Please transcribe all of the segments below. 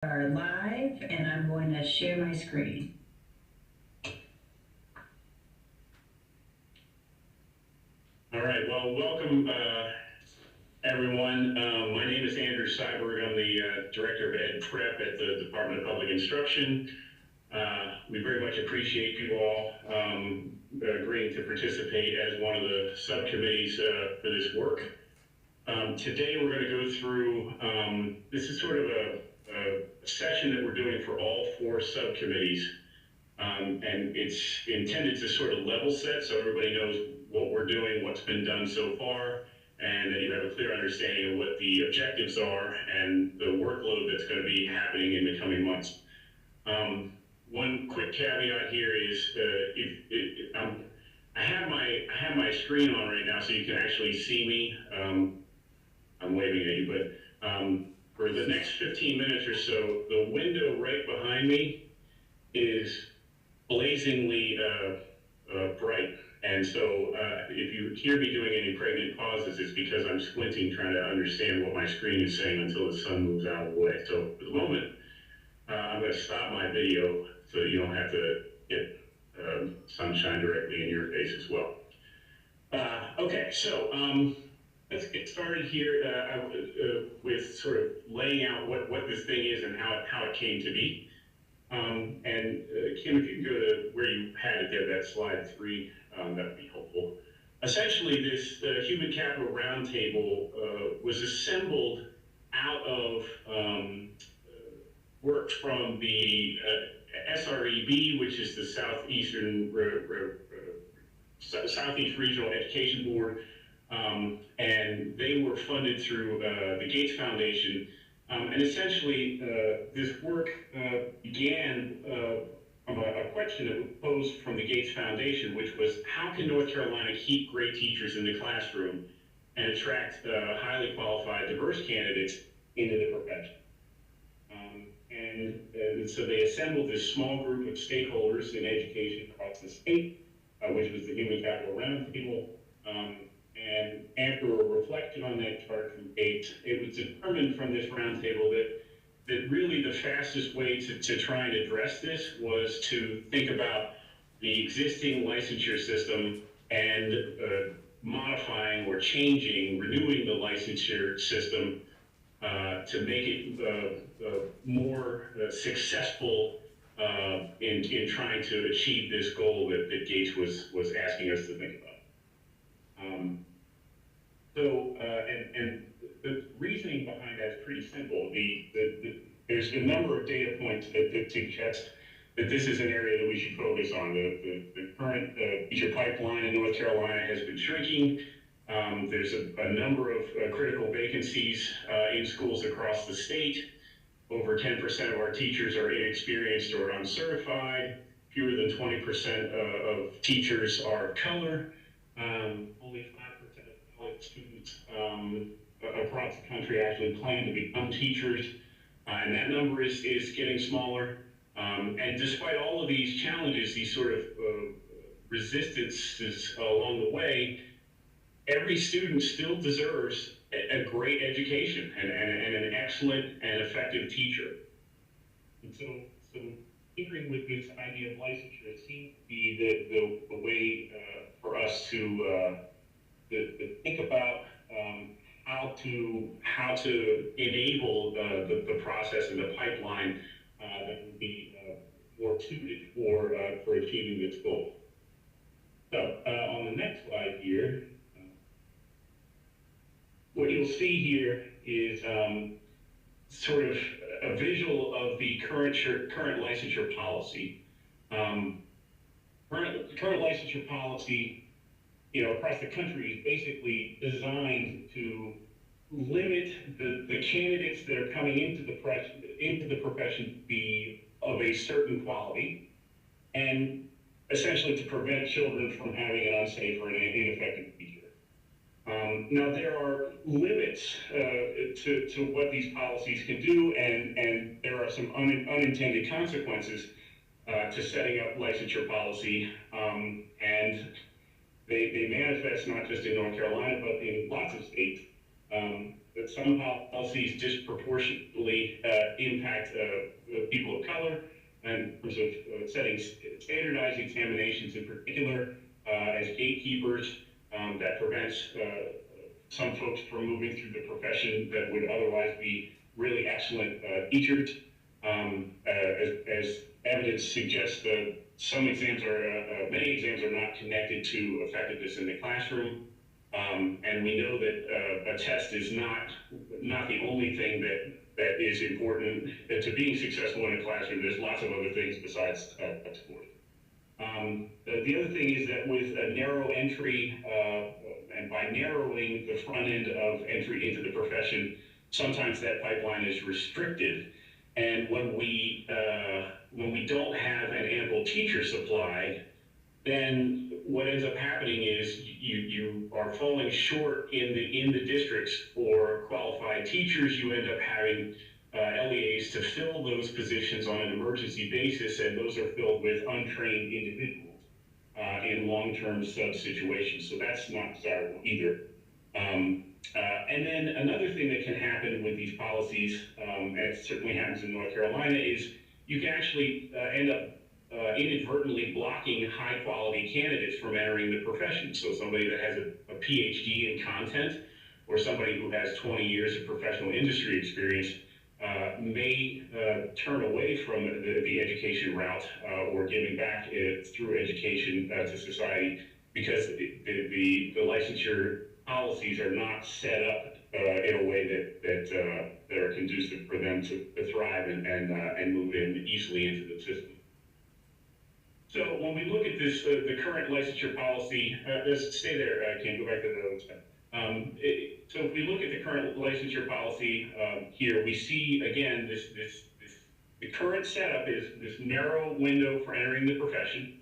Are live, and I'm going to share my screen. All right, well, welcome everyone. My name is Andrew Seiberg. I'm the Director of Ed Prep at the Department of Public Instruction. We very much appreciate you all agreeing to participate as one of the subcommittees for this work. Today we're going to go through, this is sort of a session that we're doing for all 4 subcommittees. And it's intended to sort of level set so everybody knows what we're doing, what's been done so far, and that you have a clear understanding of what the objectives are and the workload that's going to be happening in the coming months. One quick caveat here is I have my screen on right now so you can actually see me. I'm waving at you, but for the next 15 minutes or so, the window right behind me is blazingly bright. And so if you hear me doing any pregnant pauses, it's because I'm squinting trying to understand what my screen is saying until the sun moves out of the way. So for the moment, I'm going to stop my video so that you don't have to get sunshine directly in your face as well. Okay, so let's get started here with sort of laying out what this thing is and how it came to be. And Kim, if you can go to where you had it there, that slide 3, that would be helpful. Essentially, this Human Capital Roundtable was assembled out of work from the SREB, which is the Southeast Regional Education Board, and they were funded through the Gates Foundation. And essentially, this work began from a question that was posed from the Gates Foundation, which was, how can North Carolina keep great teachers in the classroom and attract highly qualified, diverse candidates into the profession? And so they assembled this small group of stakeholders in education across the state, which was the Human Capital Roundtable. And after a reflection on that chart from Gates, it was determined from this roundtable that really the fastest way to try and address this was to think about the existing licensure system and modifying or changing, renewing the licensure system to make it more successful in trying to achieve this goal that Gates was asking us to think about. And the reasoning behind that is pretty simple. There's a number of data points that suggest that this is an area that we should focus on. The current teacher pipeline in North Carolina has been shrinking. There's a number of critical vacancies in schools across the state. Over 10% of our teachers are inexperienced or uncertified. Fewer than 20% of teachers are of color. Only 5% of college students across the country actually plan to become teachers, and that number is getting smaller. And despite all of these challenges, these sort of resistances along the way, every student still deserves a great education and an excellent and effective teacher. And so tinkering with this idea of licensure seems to be the way for us to think about how to enable the process and the pipeline that would be more suited for achieving this goal. So on the next slide here, what you'll see here is sort of a visual of the current licensure policy. Current licensure policy, across the country is basically designed to limit the candidates that are coming into the profession to be of a certain quality, and essentially to prevent children from having an unsafe or an ineffective teacher. Now there are limits to what these policies can do, and there are some unintended consequences to setting up licensure policy, and they manifest not just in North Carolina, but in lots of states. that some policies disproportionately impact people of color, in terms of setting standardized examinations in particular as gatekeepers that prevents some folks from moving through the profession that would otherwise be really excellent teachers. As evidence suggests, some exams are, many exams are not connected to effectiveness in the classroom. And we know that a test is not the only thing that is important to being successful in a classroom. There's lots of other things besides scores. The other thing is that with a narrow entry, and by narrowing the front end of entry into the profession, sometimes that pipeline is restricted. And when we don't have an ample teacher supply, then what ends up happening is you are falling short in the districts for qualified teachers. You end up having LEAs to fill those positions on an emergency basis, and those are filled with untrained individuals in long-term sub situations. So that's not desirable either. And then another thing that can happen with these policies, and it certainly happens in North Carolina, is you can actually end up inadvertently blocking high-quality candidates from entering the profession. So somebody that has a PhD in content, or somebody who has 20 years of professional industry experience, may turn away from the education route or giving back through education to society, because the licensure policies are not set up in a way that are conducive for them to thrive and move in easily into the system. So when we look at this, the current licensure policy, stay there, I can't go back to those. So if we look at the current licensure policy here, we see again the current setup is this narrow window for entering the profession.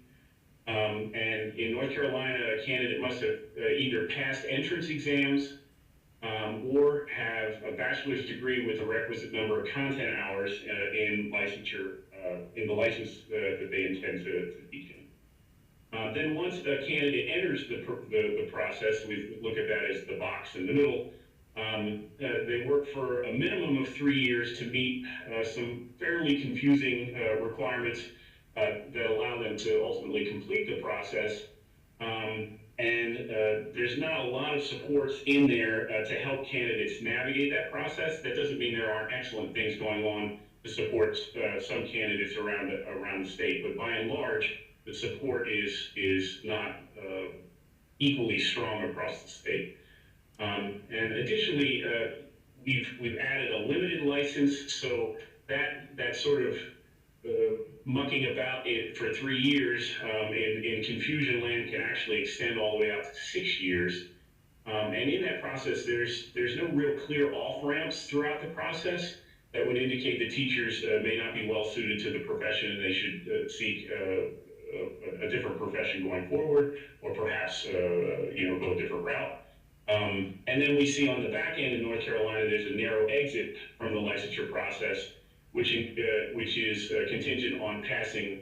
And in North Carolina, a candidate must have either passed entrance exams or have a bachelor's degree with a requisite number of content hours in licensure, in the license that they intend to teach in. Then once a candidate enters the process, we look at that as the box in the middle. They work for a minimum of 3 years to meet some fairly confusing requirements that allow them to ultimately complete the process. There's not a lot of supports in there to help candidates navigate that process. That doesn't mean there aren't excellent things going on to support some candidates around the state, but by and large, the support is not equally strong across the state. And additionally, we've added a limited license, so that sort of mucking about it for 3 years in confusion land can actually extend all the way out to 6 years. And in that process, there's no real clear off-ramps throughout the process that would indicate that teachers may not be well suited to the profession and they should seek a different profession going forward, or perhaps go a different route. And then we see on the back end in North Carolina, there's a narrow exit from the licensure process, which is contingent on passing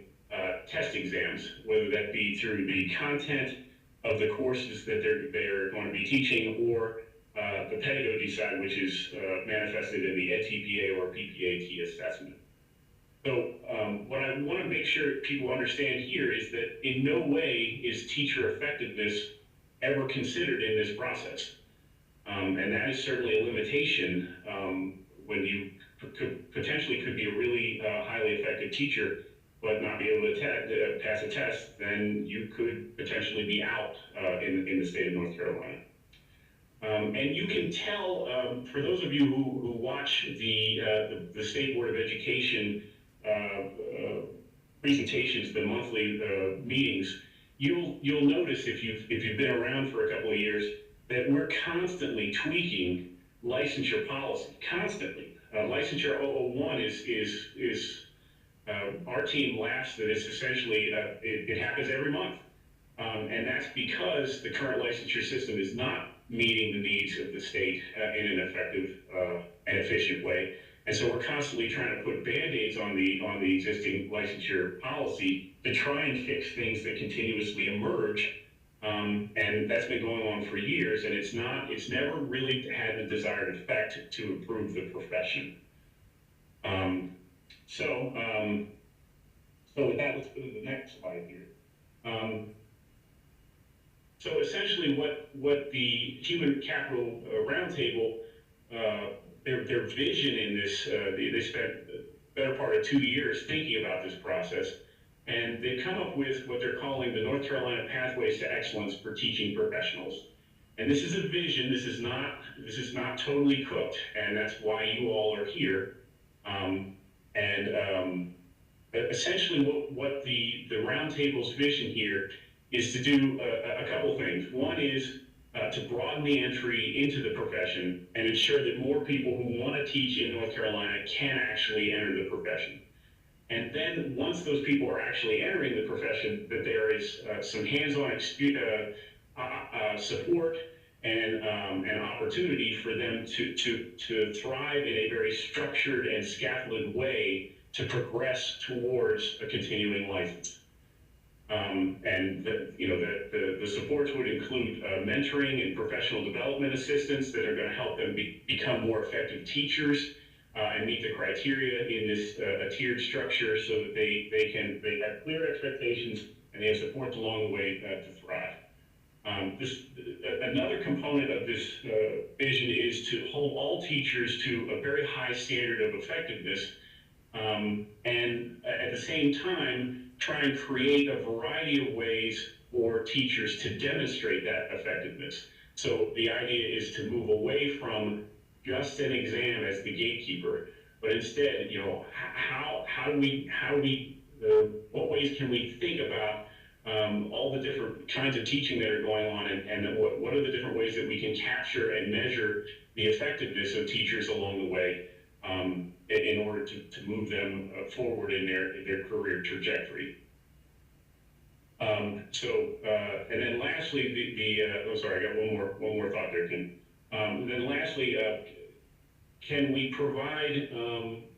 test exams, whether that be through the content of the courses that they're going to be teaching, or the pedagogy side, which is manifested in the EdTPA or PPAT assessment. So what I want to make sure people understand here is that in no way is teacher effectiveness ever considered in this process. And that is certainly a limitation when you potentially could be a really highly effective teacher, but not be able to pass a test, then you could potentially be out in the state of North Carolina. And you can tell, for those of you who watch the State Board of Education presentations, the monthly meetings, you'll notice if you've been around for a couple of years that we're constantly tweaking licensure policy, constantly. Licensure 001 is our team laughs that it's essentially, it happens every month. And that's because the current licensure system is not meeting the needs of the state in an effective and efficient way. And so we're constantly trying to put Band-Aids on the existing licensure policy to try and fix things that continuously emerge And that's been going on for years, and it's never really had the desired effect to improve the profession. So with that, let's go to the next slide here. So essentially what the Human Capital Roundtable, their vision in this, they spent the better part of 2 years thinking about this process, and they come up with what they're calling the North Carolina Pathways to Excellence for Teaching Professionals. And this is a vision, this is not totally cooked, and that's why you all are here. Essentially what the roundtable's vision here is to do a couple things. One is to broaden the entry into the profession and ensure that more people who want to teach in North Carolina can actually enter the profession. And then once those people are actually entering the profession, that there is some hands-on support and opportunity for them to thrive in a very structured and scaffolded way to progress towards a continuing license. The supports would include mentoring and professional development assistance that are going to help them become more effective teachers and meet the criteria in this tiered structure, so that they have clear expectations and they have support along the way to thrive. Another component of this vision is to hold all teachers to a very high standard of effectiveness, and at the same time try and create a variety of ways for teachers to demonstrate that effectiveness. So the idea is to move away from just an exam as the gatekeeper, but instead, what ways can we think about all the different kinds of teaching that are going on, and what are the different ways that we can capture and measure the effectiveness of teachers along the way, in order to move them forward in their career trajectory. And then lastly, I got one more thought there, Ken. Then lastly, can we provide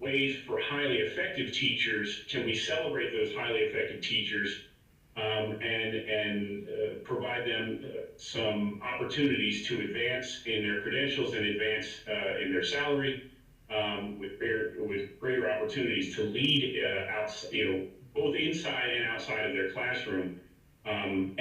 ways for highly effective teachers? Can we celebrate those highly effective teachers and provide them some opportunities to advance in their credentials and advance in their salary, with greater opportunities to lead both inside and outside of their classroom, and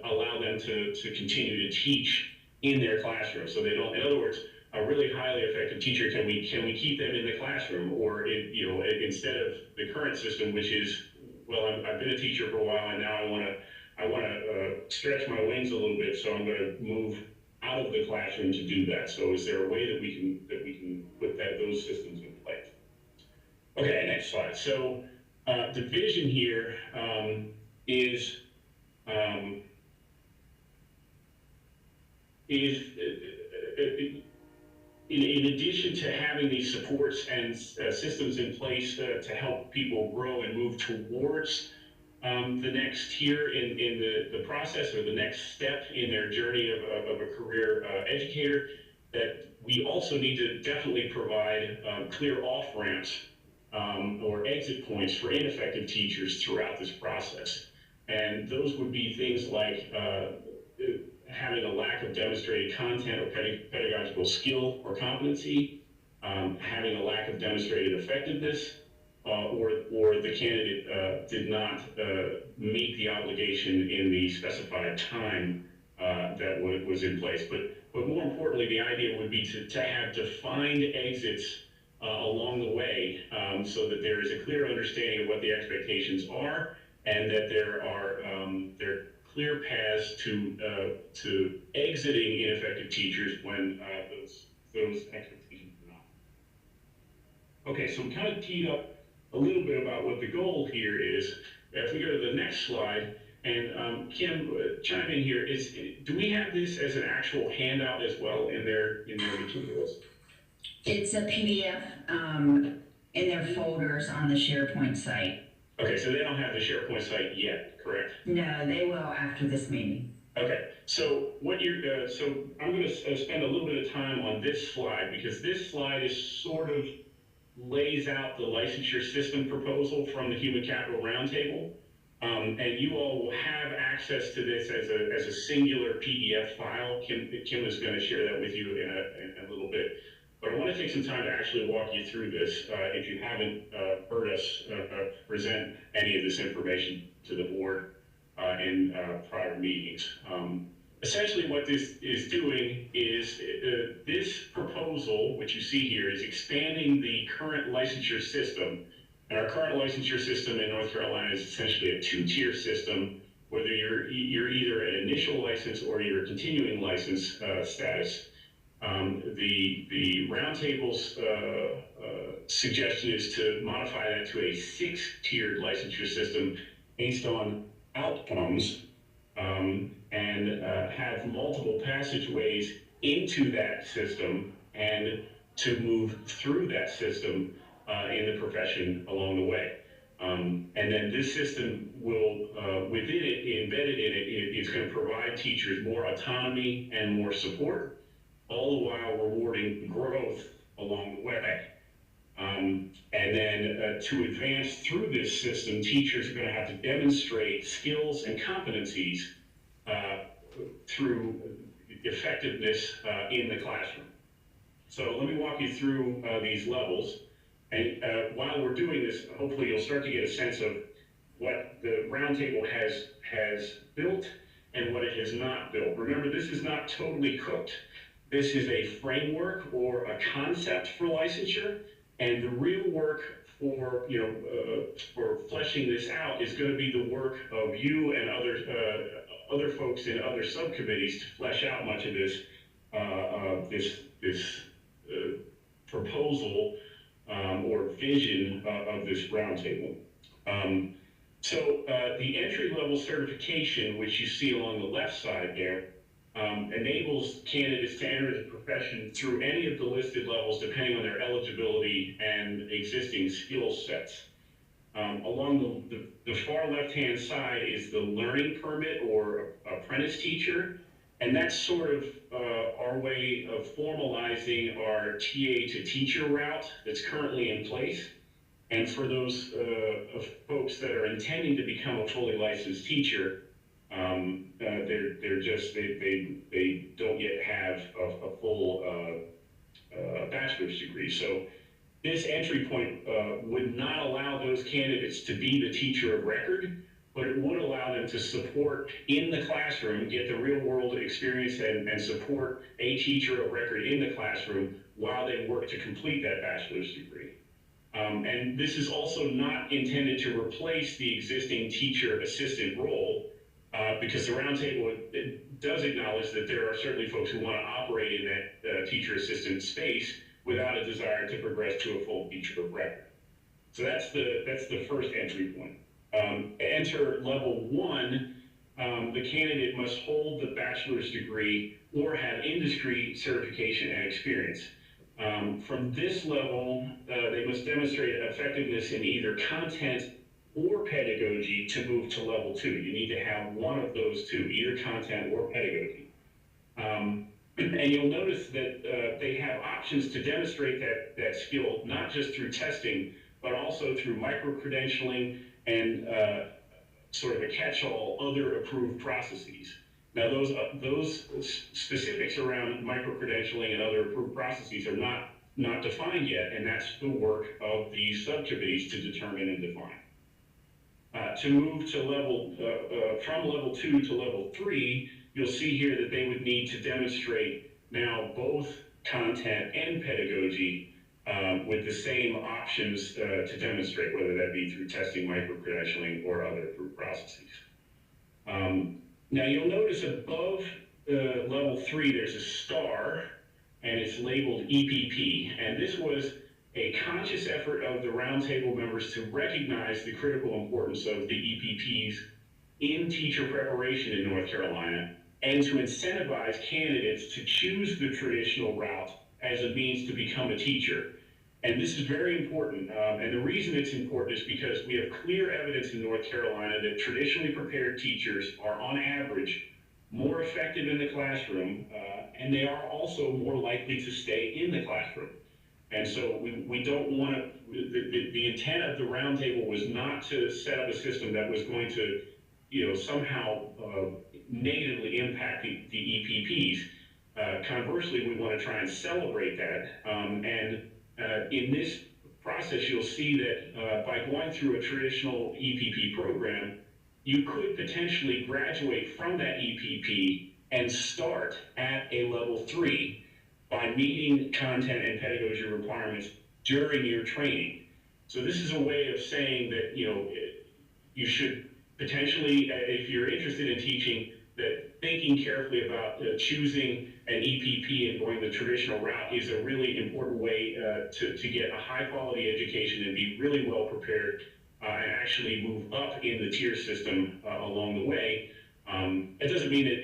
allow them to continue to teach in their classroom. So they don't, in other words, a really highly effective teacher, can we keep them in the classroom, or instead of the current system, which is, well, I've been a teacher for a while and now I want to stretch my wings a little bit, so I'm going to move out of the classroom to do that. So is there a way that we can put those systems in place? Okay, next slide. So the vision here is in addition to having these supports and systems in place to help people grow and move towards the next tier in the process, or the next step in their journey of a career educator, that we also need to definitely provide clear off-ramps or exit points for ineffective teachers throughout this process. And those would be things like having a lack of demonstrated content or pedagogical skill or competency, having a lack of demonstrated effectiveness, or the candidate did not meet the obligation in the specified time that was in place. But more importantly, the idea would be to have defined exits along the way, so that there is a clear understanding of what the expectations are, and that there are clear paths to exiting ineffective teachers when those expectations are not. Okay, so we kind of teed up a little bit about what the goal here is. If we go to the next slide, and Kim, chime in here, do we have this as an actual handout as well in their materials? It's a PDF in their folders on the SharePoint site. Okay, so they don't have the SharePoint site yet, correct? No, they will after this meeting. Okay, so so I'm going to spend a little bit of time on this slide, because this slide is sort of lays out the licensure system proposal from the Human Capital Roundtable. And you all will have access to this as a singular PDF file. Kim is going to share that with you in a little bit. But I want to take some time to actually walk you through this if you haven't heard us present any of this information to the board in prior meetings. Essentially what this is doing is this proposal, which you see here, is expanding the current licensure system. And our current licensure system in North Carolina is essentially a two-tier system, whether you're either an initial license or you're a continuing license status. The roundtable's suggestion is to modify that to a six-tiered licensure system based on outcomes and have multiple passageways into that system and to move through that system in the profession along the way. And then this system will, within it, embedded in it, it's going to provide teachers more autonomy and more support, all the while rewarding growth along the way. And then to advance through this system, teachers are going to have to demonstrate skills and competencies through effectiveness in the classroom. So let me walk you through these levels. And while we're doing this, hopefully you'll start to get a sense of what the roundtable has built and what it has not built. Remember, this is not totally cooked. This is a framework or a concept for licensure, and the real work for for fleshing this out is going to be the work of you and other folks in other subcommittees to flesh out much of this proposal or vision of this roundtable. So the entry-level certification, which you see along the left side there, enables candidates to enter the profession through any of the listed levels depending on their eligibility and existing skill sets. Along the far left-hand side is the learning permit or apprentice teacher, and that's sort of our way of formalizing our TA to teacher route that's currently in place. And for those folks that are intending to become a fully licensed teacher, they don't yet have a full bachelor's degree. So this entry point would not allow those candidates to be the teacher of record, but it would allow them to support in the classroom, get the real world experience and support a teacher of record in the classroom while they work to complete that bachelor's degree. And this is also not intended to replace the existing teacher assistant role, because the roundtable does acknowledge that there are certainly folks who want to operate in that teacher assistant space without a desire to progress to a full teacher of record. So that's the first entry point. Enter level 1, the candidate must hold the bachelor's degree or have industry certification and experience. From this level, they must demonstrate effectiveness in either content or pedagogy to move to level 2. You need to have one of those two, either content or pedagogy. And you'll notice that they have options to demonstrate that skill, not just through testing, but also through micro-credentialing and sort of a catch-all other approved processes. Now those specifics around micro-credentialing and other approved processes are not defined yet, and that's the work of these subcommittees to determine and define. To move to from level 2 to level 3, you'll see here that they would need to demonstrate now both content and pedagogy with the same options to demonstrate, whether that be through testing, micro-credentialing, or other approved processes. Now you'll notice above level 3 there's a star, and it's labeled EPP, and this was a conscious effort of the roundtable members to recognize the critical importance of the EPPs in teacher preparation in North Carolina, and to incentivize candidates to choose the traditional route as a means to become a teacher. And this is very important, and the reason it's important is because we have clear evidence in North Carolina that traditionally prepared teachers are, on average, more effective in the classroom, and they are also more likely to stay in the classroom. And so we don't want to the intent of the roundtable was not to set up a system that was going to, somehow negatively impact the EPPs. Conversely, we want to try and celebrate that. In this process, you'll see that by going through a traditional EPP program, you could potentially graduate from that EPP and start at a level 3 by meeting content and pedagogy requirements during your training. So this is a way of saying that, you should potentially, if you're interested in teaching, that thinking carefully about choosing an EPP and going the traditional route is a really important way to get a high quality education and be really well prepared and actually move up in the tier system along the way. It doesn't mean that,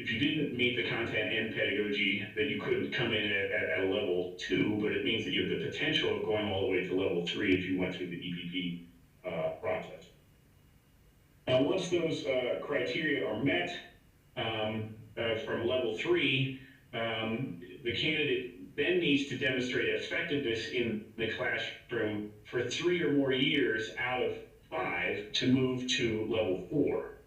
if you didn't meet the content and pedagogy, that you couldn't come in at a level 2, but it means that you have the potential of going all the way to level 3 if you went through the EPP process. Now, once those criteria are met from level 3, the candidate then needs to demonstrate effectiveness in the classroom for 3 or more years out of 5 to move to level 4.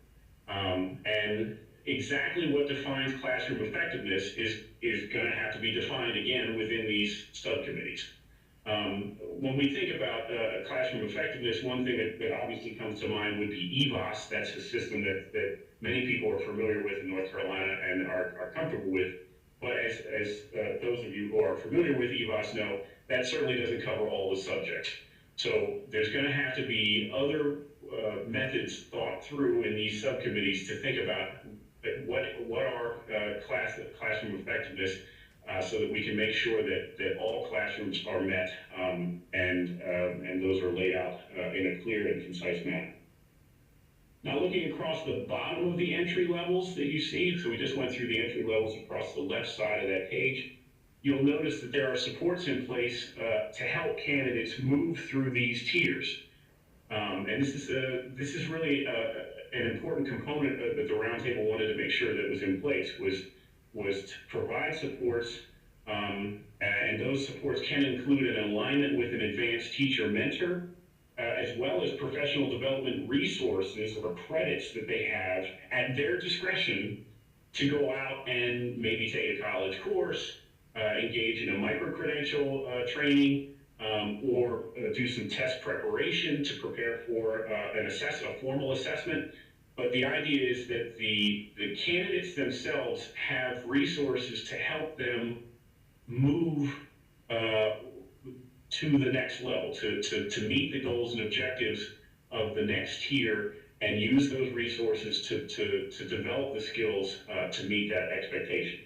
And exactly what defines classroom effectiveness is going to have to be defined again within these subcommittees. When we think about classroom effectiveness, one thing that obviously comes to mind would be EVOS. That's a system that many people are familiar with in North Carolina and are comfortable with. But as those of you who are familiar with EVOS know, that certainly doesn't cover all the subjects. So there's going to have to be other methods thought through in these subcommittees to think about what are classroom effectiveness, so that we can make sure that all classrooms are met and those are laid out in a clear and concise manner. Now, looking across the bottom of the entry levels that you see, so we just went through the entry levels across the left side of that page, you'll notice that there are supports in place to help candidates move through these tiers. And this is really an important component that the roundtable wanted to make sure that was in place, was to provide supports, and those supports can include an alignment with an advanced teacher mentor, as well as professional development resources or credits that they have at their discretion to go out and maybe take a college course, engage in a micro-credential training, or do some test preparation to prepare for a formal assessment. But the idea is that the candidates themselves have resources to help them move to the next level, to meet the goals and objectives of the next tier, and use those resources to develop the skills to meet that expectation.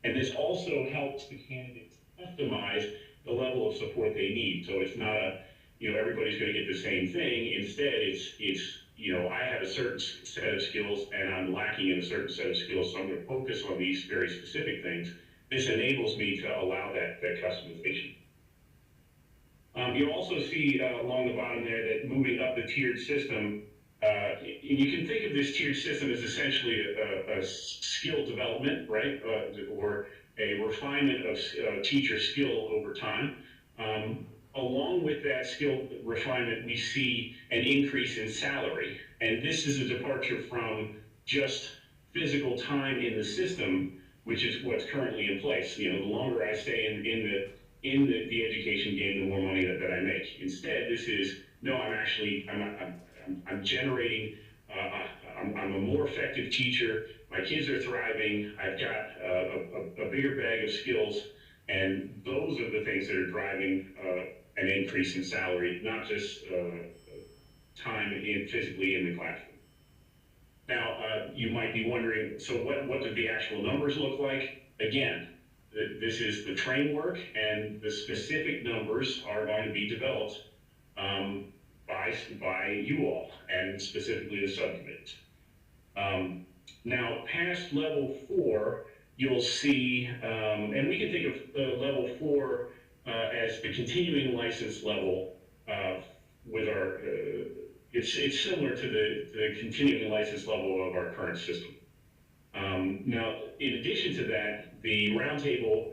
And this also helps the candidates customize the level of support they need. So it's not everybody's going to get the same thing. Instead, it's I have a certain set of skills and I'm lacking in a certain set of skills, so I'm going to focus on these very specific things. This enables me to allow that customization. You'll also see along the bottom there that moving up the tiered system, you can think of this tiered system as essentially a skill development, right? Or a refinement of teacher skill over time. Along with that skill refinement, we see an increase in salary. And this is a departure from just physical time in the system, which is what's currently in place. The longer I stay in the education game, the more money that I make. Instead, this is, no, I'm generating, I'm a more effective teacher. My kids are thriving. I've got a bigger bag of skills. And those are the things that are driving an increase in salary, not just time physically in the classroom. Now, you might be wondering, so what do the actual numbers look like? Again, this is the framework, and the specific numbers are going to be developed by you all, and specifically the subcommittees. Now, past level 4, you'll see, and we can think of level 4 as the continuing license level with our, it's similar to the continuing license level of our current system. Now, in addition to that, the roundtable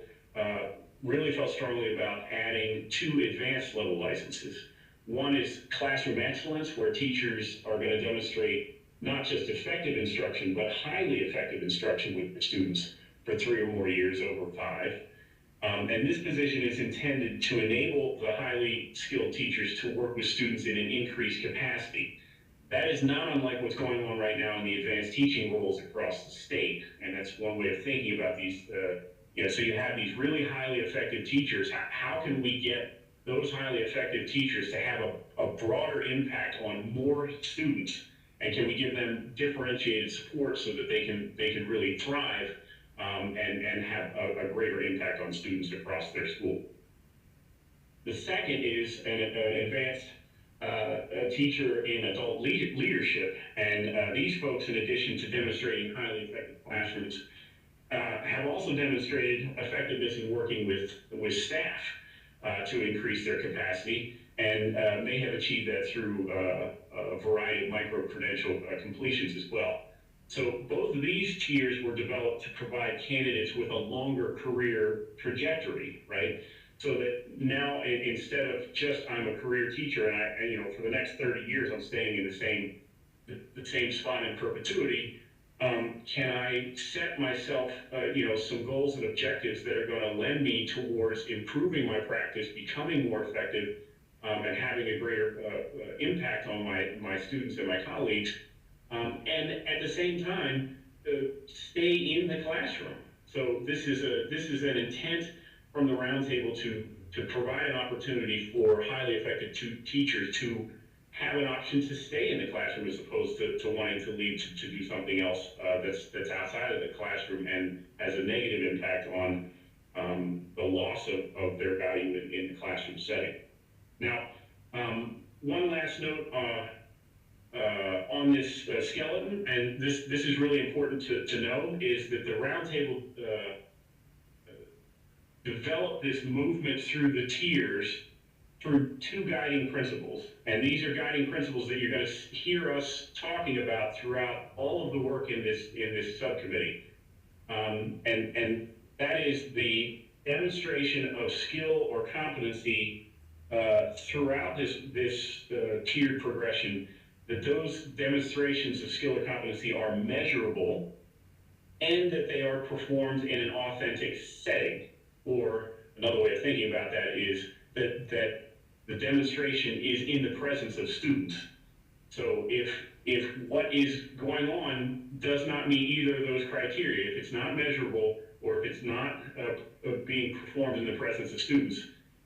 really felt strongly about adding 2 advanced level licenses. One is classroom excellence, where teachers are going to demonstrate not just effective instruction, but highly effective instruction with the students for 3 or more years over 5. And this position is intended to enable the highly skilled teachers to work with students in an increased capacity. That is not unlike what's going on right now in the advanced teaching roles across the state. And that's one way of thinking about these. So you have these really highly effective teachers. How can we get those highly effective teachers to have a broader impact on more students? And can we give them differentiated support so that they can really thrive and have a greater impact on students across their school? The second is an advanced teacher in adult leadership, and these folks, in addition to demonstrating highly effective classrooms, have also demonstrated effectiveness in working with staff to increase their capacity, and may have achieved that through a variety of micro-credential completions as well. So both of these tiers were developed to provide candidates with a longer career trajectory, right? So that now, instead of just I'm a career teacher and for the next 30 years I'm staying in the same spot in perpetuity, can I set myself some goals and objectives that are going to lend me towards improving my practice, becoming more effective, and having a greater impact on my students and my colleagues, and at the same time stay in the classroom. So this is an intent from the roundtable to provide an opportunity for highly effective teachers to have an option to stay in the classroom, as opposed to wanting to leave to do something else that's outside of the classroom and has a negative impact on the loss of their value in the classroom setting. Now, one last note on this skeleton, and this is really important to know, is that the roundtable developed this movement through the tiers through 2 guiding principles. And these are guiding principles that you're going to hear us talking about throughout all of the work in this subcommittee. And that is the demonstration of skill or competency throughout this tiered progression, that those demonstrations of skill or competency are measurable and that they are performed in an authentic setting. Or another way of thinking about that is that the demonstration is in the presence of students. So if what is going on does not meet either of those criteria, if it's not measurable or if it's not being performed in the presence of students,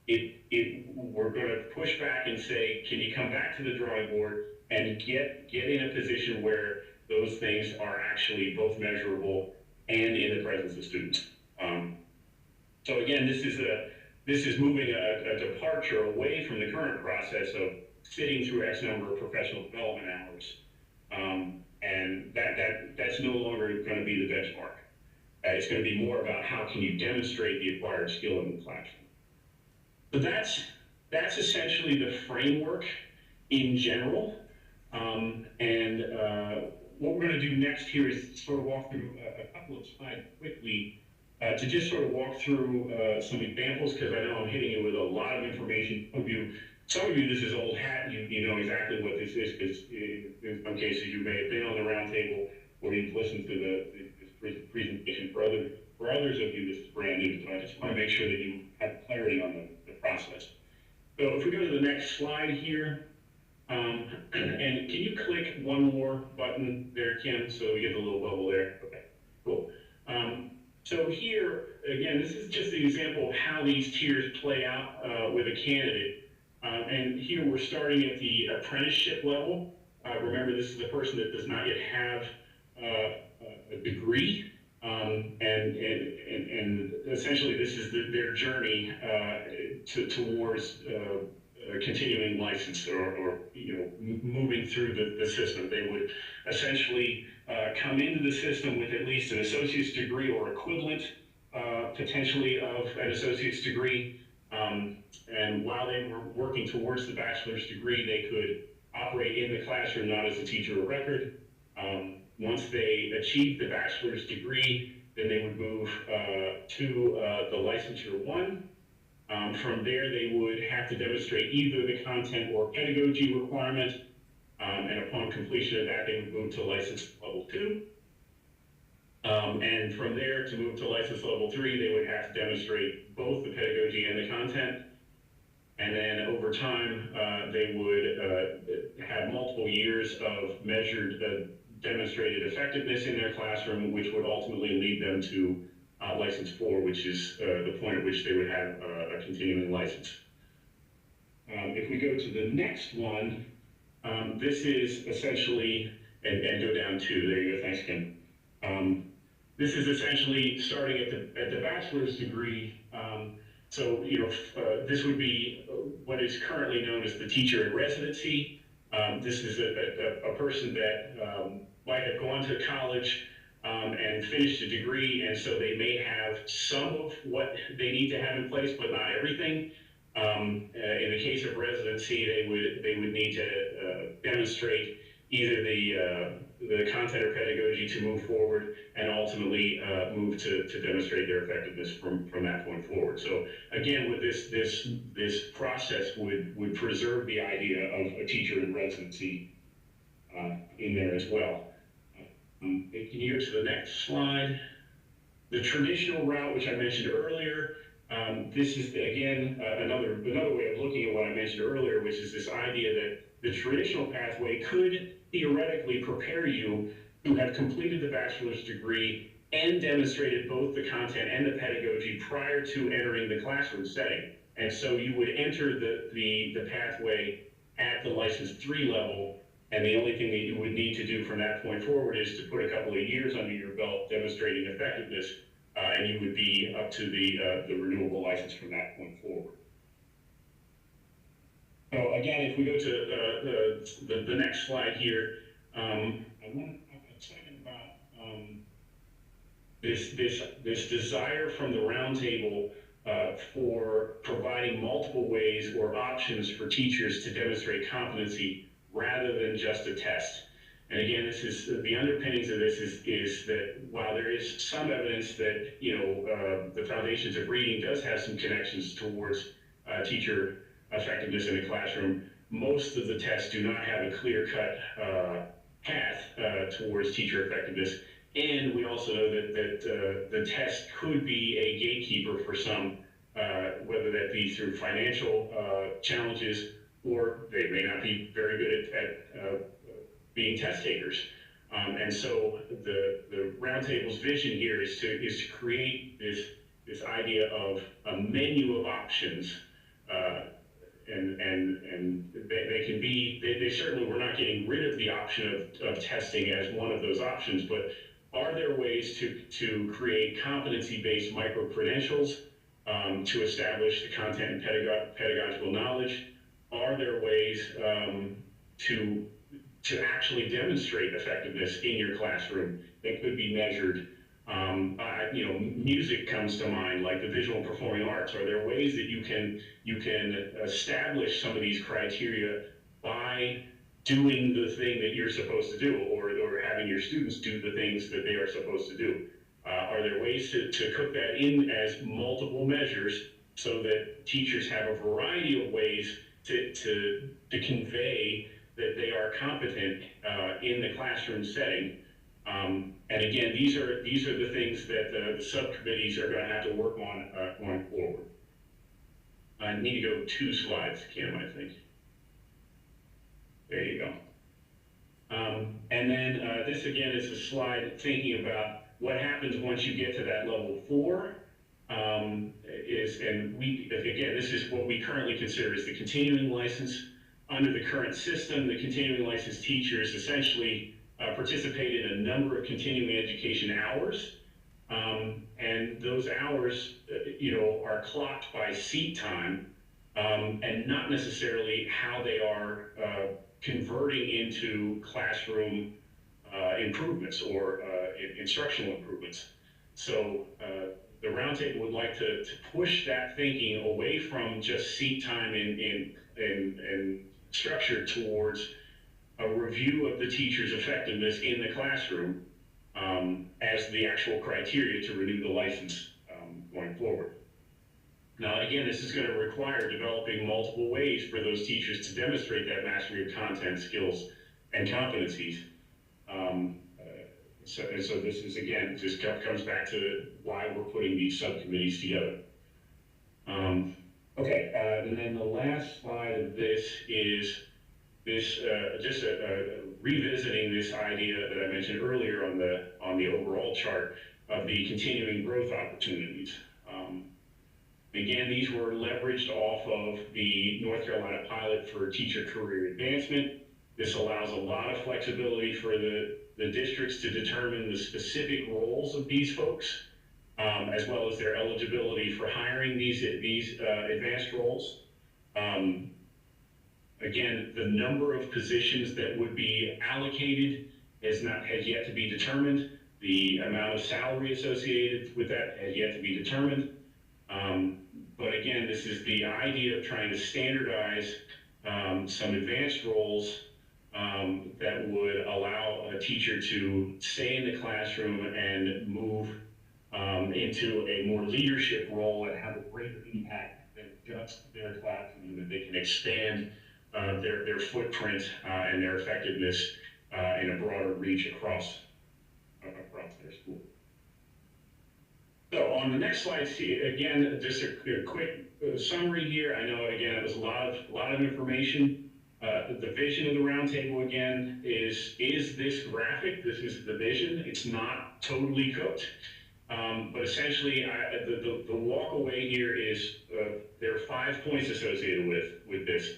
we're going to push back and say, can you come back to the drawing board and get in a position where those things are actually both measurable and in the presence of students. So again, this is moving a departure away from the current process of sitting through X number of professional development hours, and that's no longer going to be the benchmark. It's going to be more about how can you demonstrate the acquired skill in the classroom. So that's essentially the framework in general. What we're going to do next here is sort of walk through a couple of slides quickly to just sort of walk through some examples, because I know I'm hitting you with a lot of information. Some of you, this is old hat, you know exactly what this is, because in some cases you may have been on the roundtable or you've listened to this presentation. For others of you, this is brand new, so I just want to make sure that you have clarity on the process. So if we go to the next slide here, and can you click one more button there, Kim, so we get the little bubble there? Okay, cool. So here, again, this is just an example of how these tiers play out with a candidate. And here we're starting at the apprenticeship level. Remember, this is a person that does not yet have a degree. And essentially this is their journey towards a continuing license or moving through the system. They would essentially come into the system with at least an associate's degree or equivalent, potentially of an associate's degree. And while they were working towards the bachelor's degree, they could operate in the classroom not as a teacher of record. Once they achieved the bachelor's degree, Then they would move to the licensure 1. From there, they would have to demonstrate either the content or pedagogy requirement, and upon completion of that, they would move to license level 2. And from there, to move to license level 3, they would have to demonstrate both the pedagogy and the content. And then over time, they would have multiple years of measured demonstrated effectiveness in their classroom, which would ultimately lead them to license 4, which is the point at which they would have a continuing license. If we go to the next one, this is essentially, and go down 2, there you go, thanks, Kim. This is essentially starting at the bachelor's degree. So, this would be what is currently known as the teacher in residency. This is a person that might have gone to college and finished a degree, and so they may have some of what they need to have in place, but not everything. In the case of residency, they would need to demonstrate either the content or pedagogy to move forward, and ultimately move to demonstrate their effectiveness from that point forward. So again, with this process would preserve the idea of a teacher in residency in there as well. Can you go to the next slide? The traditional route, which I mentioned earlier, this is again another way of looking at what I mentioned earlier, which is this idea that the traditional pathway could theoretically prepare you to have completed the bachelor's degree and demonstrated both the content and the pedagogy prior to entering the classroom setting. And so you would enter the pathway at the license 3 level, and the only thing that you would need to do from that point forward is to put a couple of years under your belt demonstrating effectiveness, and you would be up to the renewable license from that point forward. So again, if we go to the next slide here, I want to talk a second about this desire from the roundtable for providing multiple ways or options for teachers to demonstrate competency rather than just a test. And again, this is the underpinnings of this is that while there is some evidence that the Foundations of Reading does have some connections towards teacher effectiveness in the classroom, most of the tests do not have a clear-cut path towards teacher effectiveness. And we also know that the test could be a gatekeeper for some, whether that be through financial challenges, or they may not be very good at being test takers. And so the Roundtable's vision here is to create this idea of a menu of options, and they can be, they certainly were not getting rid of the option of testing as one of those options, but are there ways to create competency-based micro-credentials to establish the content and pedagogical knowledge? Are there ways to actually demonstrate effectiveness in your classroom that could be measured? Music comes to mind, like the visual and performing arts. Are there ways that you can establish some of these criteria by doing the thing that you're supposed to do, or having your students do the things that they are supposed to do? Are there ways to cook that in as multiple measures so that teachers have a variety of ways to convey that they are competent in the classroom setting? And again, these are the things that the subcommittees are going to have to work on going forward. I need to go 2 slides, Kim, I think. There you go. And then this again is a slide thinking about what happens once you get to that level 4. This is what we currently consider as the continuing license. Under the current system, the continuing license teachers essentially participate in a number of continuing education hours, and those hours, are clocked by seat time, and not necessarily how they are converting into classroom improvements or instructional improvements. So the Roundtable would like to push that thinking away from just seat time and structure towards a review of the teacher's effectiveness in the classroom, as the actual criteria to renew the license going forward. Now, again, this is going to require developing multiple ways for those teachers to demonstrate that mastery of content, skills, and competencies. So this is, again, just comes back to why we're putting these subcommittees together. And then the last slide of this is this revisiting this idea that I mentioned earlier on the overall chart of the continuing growth opportunities. Again, these were leveraged off of the North Carolina pilot for teacher career advancement. This allows a lot of flexibility for the districts to determine the specific roles of these folks, as well as their eligibility for hiring these advanced roles. Again, the number of positions that would be allocated has yet to be determined. The amount of salary associated with that has yet to be determined. But again, this is the idea of trying to standardize some advanced roles that would allow a teacher to stay in the classroom and move into a more leadership role and have a greater impact than just their classroom, that they can expand their footprint and their effectiveness in a broader reach across their school. So on the next slide, again, just a quick summary here. I know, again, it was a lot of information. The vision of the roundtable, again, is this graphic. This is the vision. It's not totally cooked. But essentially, the walk away here is there are 5 points associated with this.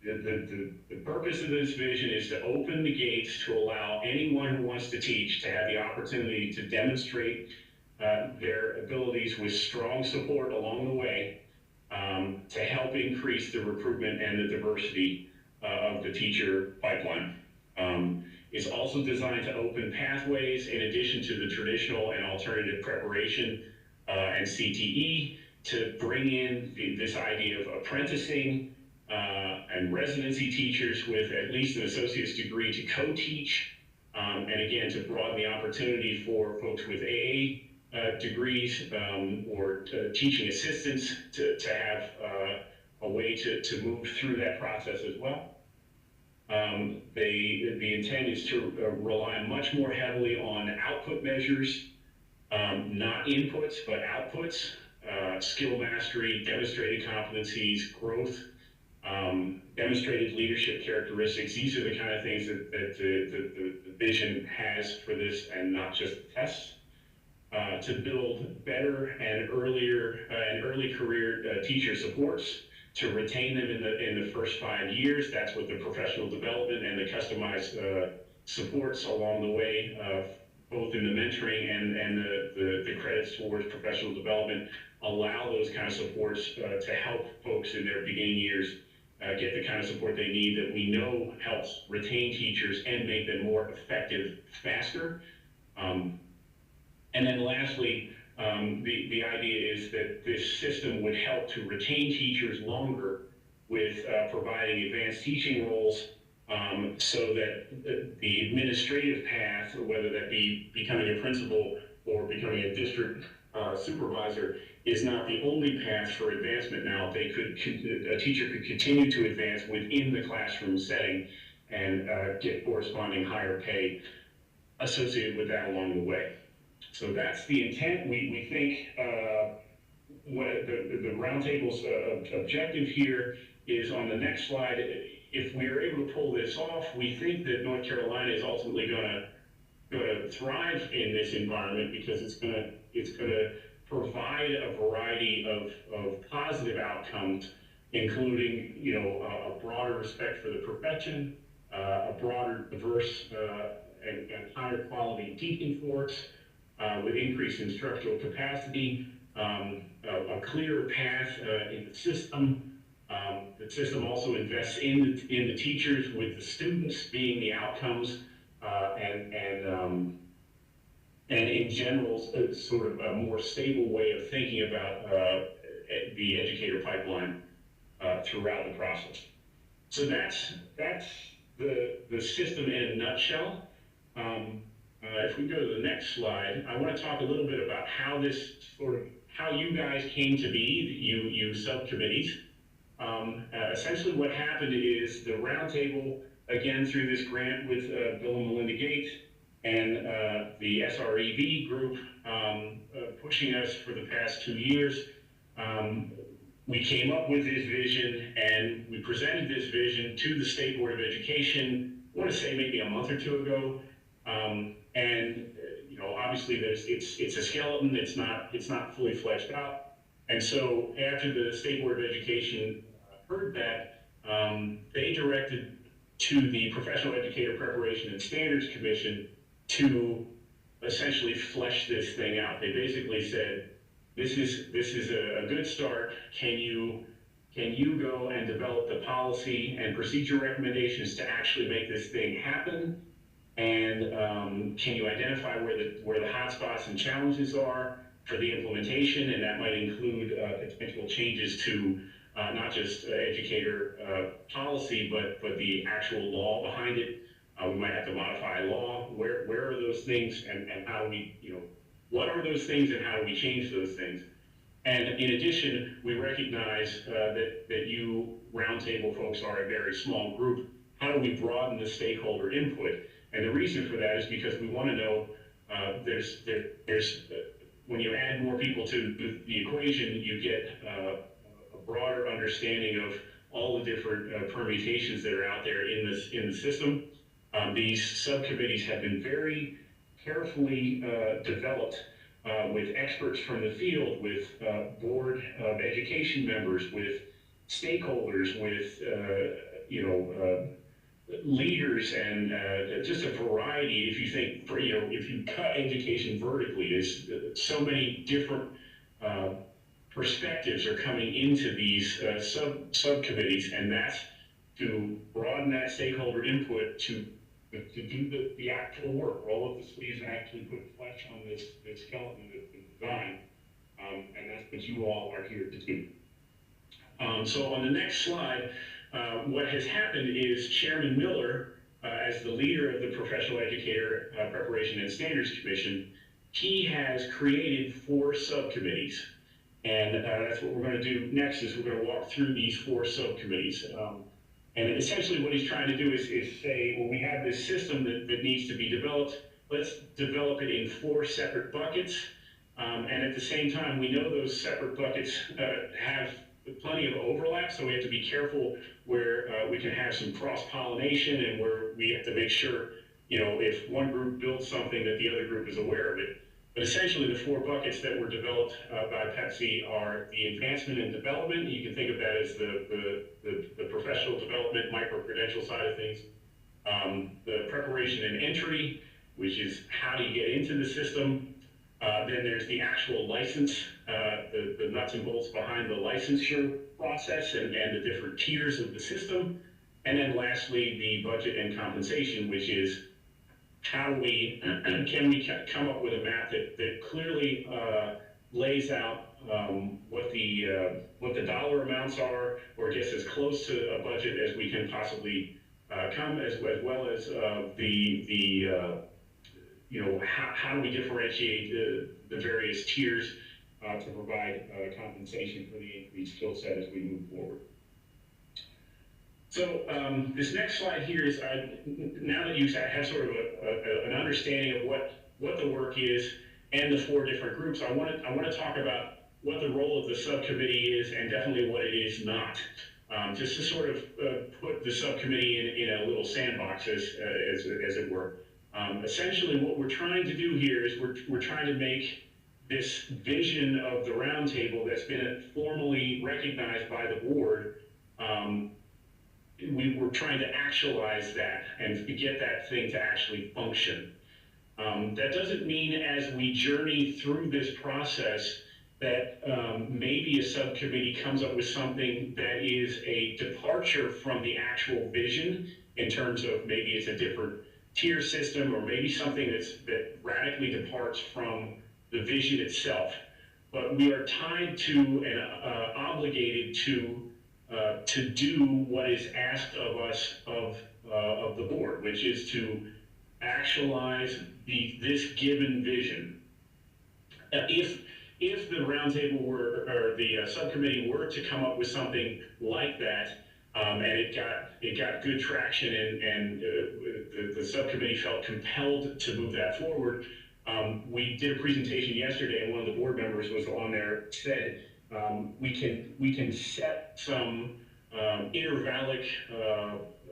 The purpose of this vision is to open the gates to allow anyone who wants to teach to have the opportunity to demonstrate their abilities with strong support along the way to help increase the recruitment and the diversity of the teacher pipeline. It's also designed to open pathways in addition to the traditional and alternative preparation and CTE to bring in this idea of apprenticing and residency teachers with at least an associate's degree to co-teach, and again, to broaden the opportunity for folks with AA degrees or teaching assistants to have a way to move through that process as well. The intent is to rely much more heavily on output measures, not inputs, but outputs, skill mastery, demonstrated competencies, growth, demonstrated leadership characteristics. These are the kind of things that the vision has for this, and not just tests. To build better and early career teacher supports, to retain them in the first 5 years. That's what the professional development and the customized supports along the way, both in the mentoring and the credits towards professional development, allow those kind of supports to help folks in their beginning years get the kind of support they need that we know helps retain teachers and make them more effective faster. And then lastly, the idea is that this system would help to retain teachers longer with providing advanced teaching roles, so that the administrative path, whether that be becoming a principal or becoming a district supervisor, is not the only path for advancement. Now, a teacher could continue to advance within the classroom setting and get corresponding higher pay associated with that along the way. So that's the intent. We think the roundtable's objective here is on the next slide. If we are able to pull this off, we think that North Carolina is ultimately going to thrive in this environment, because it's going to provide a variety of positive outcomes, including a broader respect for the profession, a broader, diverse, and higher quality teaching force, with increased instructional capacity, a clearer path in the system. The system also invests in the teachers, with the students being the outcomes, and in general, sort of a more stable way of thinking about the educator pipeline throughout the process. So that's the system in a nutshell. if we go to the next slide, I want to talk a little bit about how this how you guys came to be, you subcommittees. Essentially what happened is the roundtable, again, through this grant with Bill and Melinda Gates and the SREV group pushing us for the past 2 years, we came up with this vision and we presented this vision to the State Board of Education, I want to say maybe a month or two ago. You know, obviously it's a skeleton, it's not fully fleshed out. And so after the State Board of Education heard that, they directed to the Professional Educator Preparation and Standards Commission to essentially flesh this thing out. They basically said, this is a good start. Can you go and develop the policy and procedure recommendations to actually make this thing happen? And can you identify where the hotspots and challenges are for the implementation? And that might include potential changes to not just educator policy, but the actual law behind it. We might have to modify law. Where are those things, and how do we, you know, what are those things and how do we change those things? And in addition, we recognize that you roundtable folks are a very small group. How do we broaden the stakeholder input? And the reason for that is because we want to know there's when you add more people to the equation, you get a broader understanding of all the different permutations that are out there in the system. These subcommittees have been very carefully developed with experts from the field, with board of education members, with stakeholders, with leaders, and just a variety. If you think, if you cut education vertically, there's so many different perspectives are coming into these subcommittees, and that's to broaden that stakeholder input to do the actual work, roll up the sleeves and actually put flesh on this skeleton that's been designed, and that's what you all are here to do. So on the next slide, what has happened is Chairman Miller, as the leader of the Professional Educator Preparation and Standards Commission, he has created 4 subcommittees. And that's what we're going to do next, is we're going to walk through these 4 subcommittees. And essentially what he's trying to do is say, well, we have this system that needs to be developed. Let's develop it in 4 separate buckets. And at the same time, we know those separate buckets have plenty of overlap, so we have to be careful where we can have some cross-pollination, and where we have to make sure, if one group builds something, that the other group is aware of it. But essentially, the 4 buckets that were developed by PEPSC are the advancement and development. You can think of that as the professional development, micro-credential side of things. The preparation and entry, which is how do you get into the system. Then there's the actual license, the nuts and bolts behind the licensure process and the different tiers of the system. And then lastly, the budget and compensation, which is how do we, can we come up with a map that clearly lays out what the dollar amounts are, or gets as close to a budget as we can possibly come, as well as how do we differentiate the various tiers to provide compensation for the increased skill set as we move forward. So this next slide here is, now that you have sort of an understanding of what the work is and the 4 different groups, I want to talk about what the role of the subcommittee is, and definitely what it is not. Just to sort of put the subcommittee in a little sandbox, as it were. Essentially, what we're trying to do here is we're trying to make this vision of the roundtable that's been formally recognized by the board. We were trying to actualize that and get that thing to actually function. That doesn't mean, as we journey through this process, that maybe a subcommittee comes up with something that is a departure from the actual vision, in terms of maybe it's a different tier system, or maybe something that radically departs from the vision itself. But we are tied to and obligated to do what is asked of us of the board, which is to actualize this given vision. If the roundtable were, or the subcommittee were to come up with something like that, and it got good traction, and the subcommittee felt compelled to move that forward. We did a presentation yesterday, and one of the board members was on there, said we can set some intervallic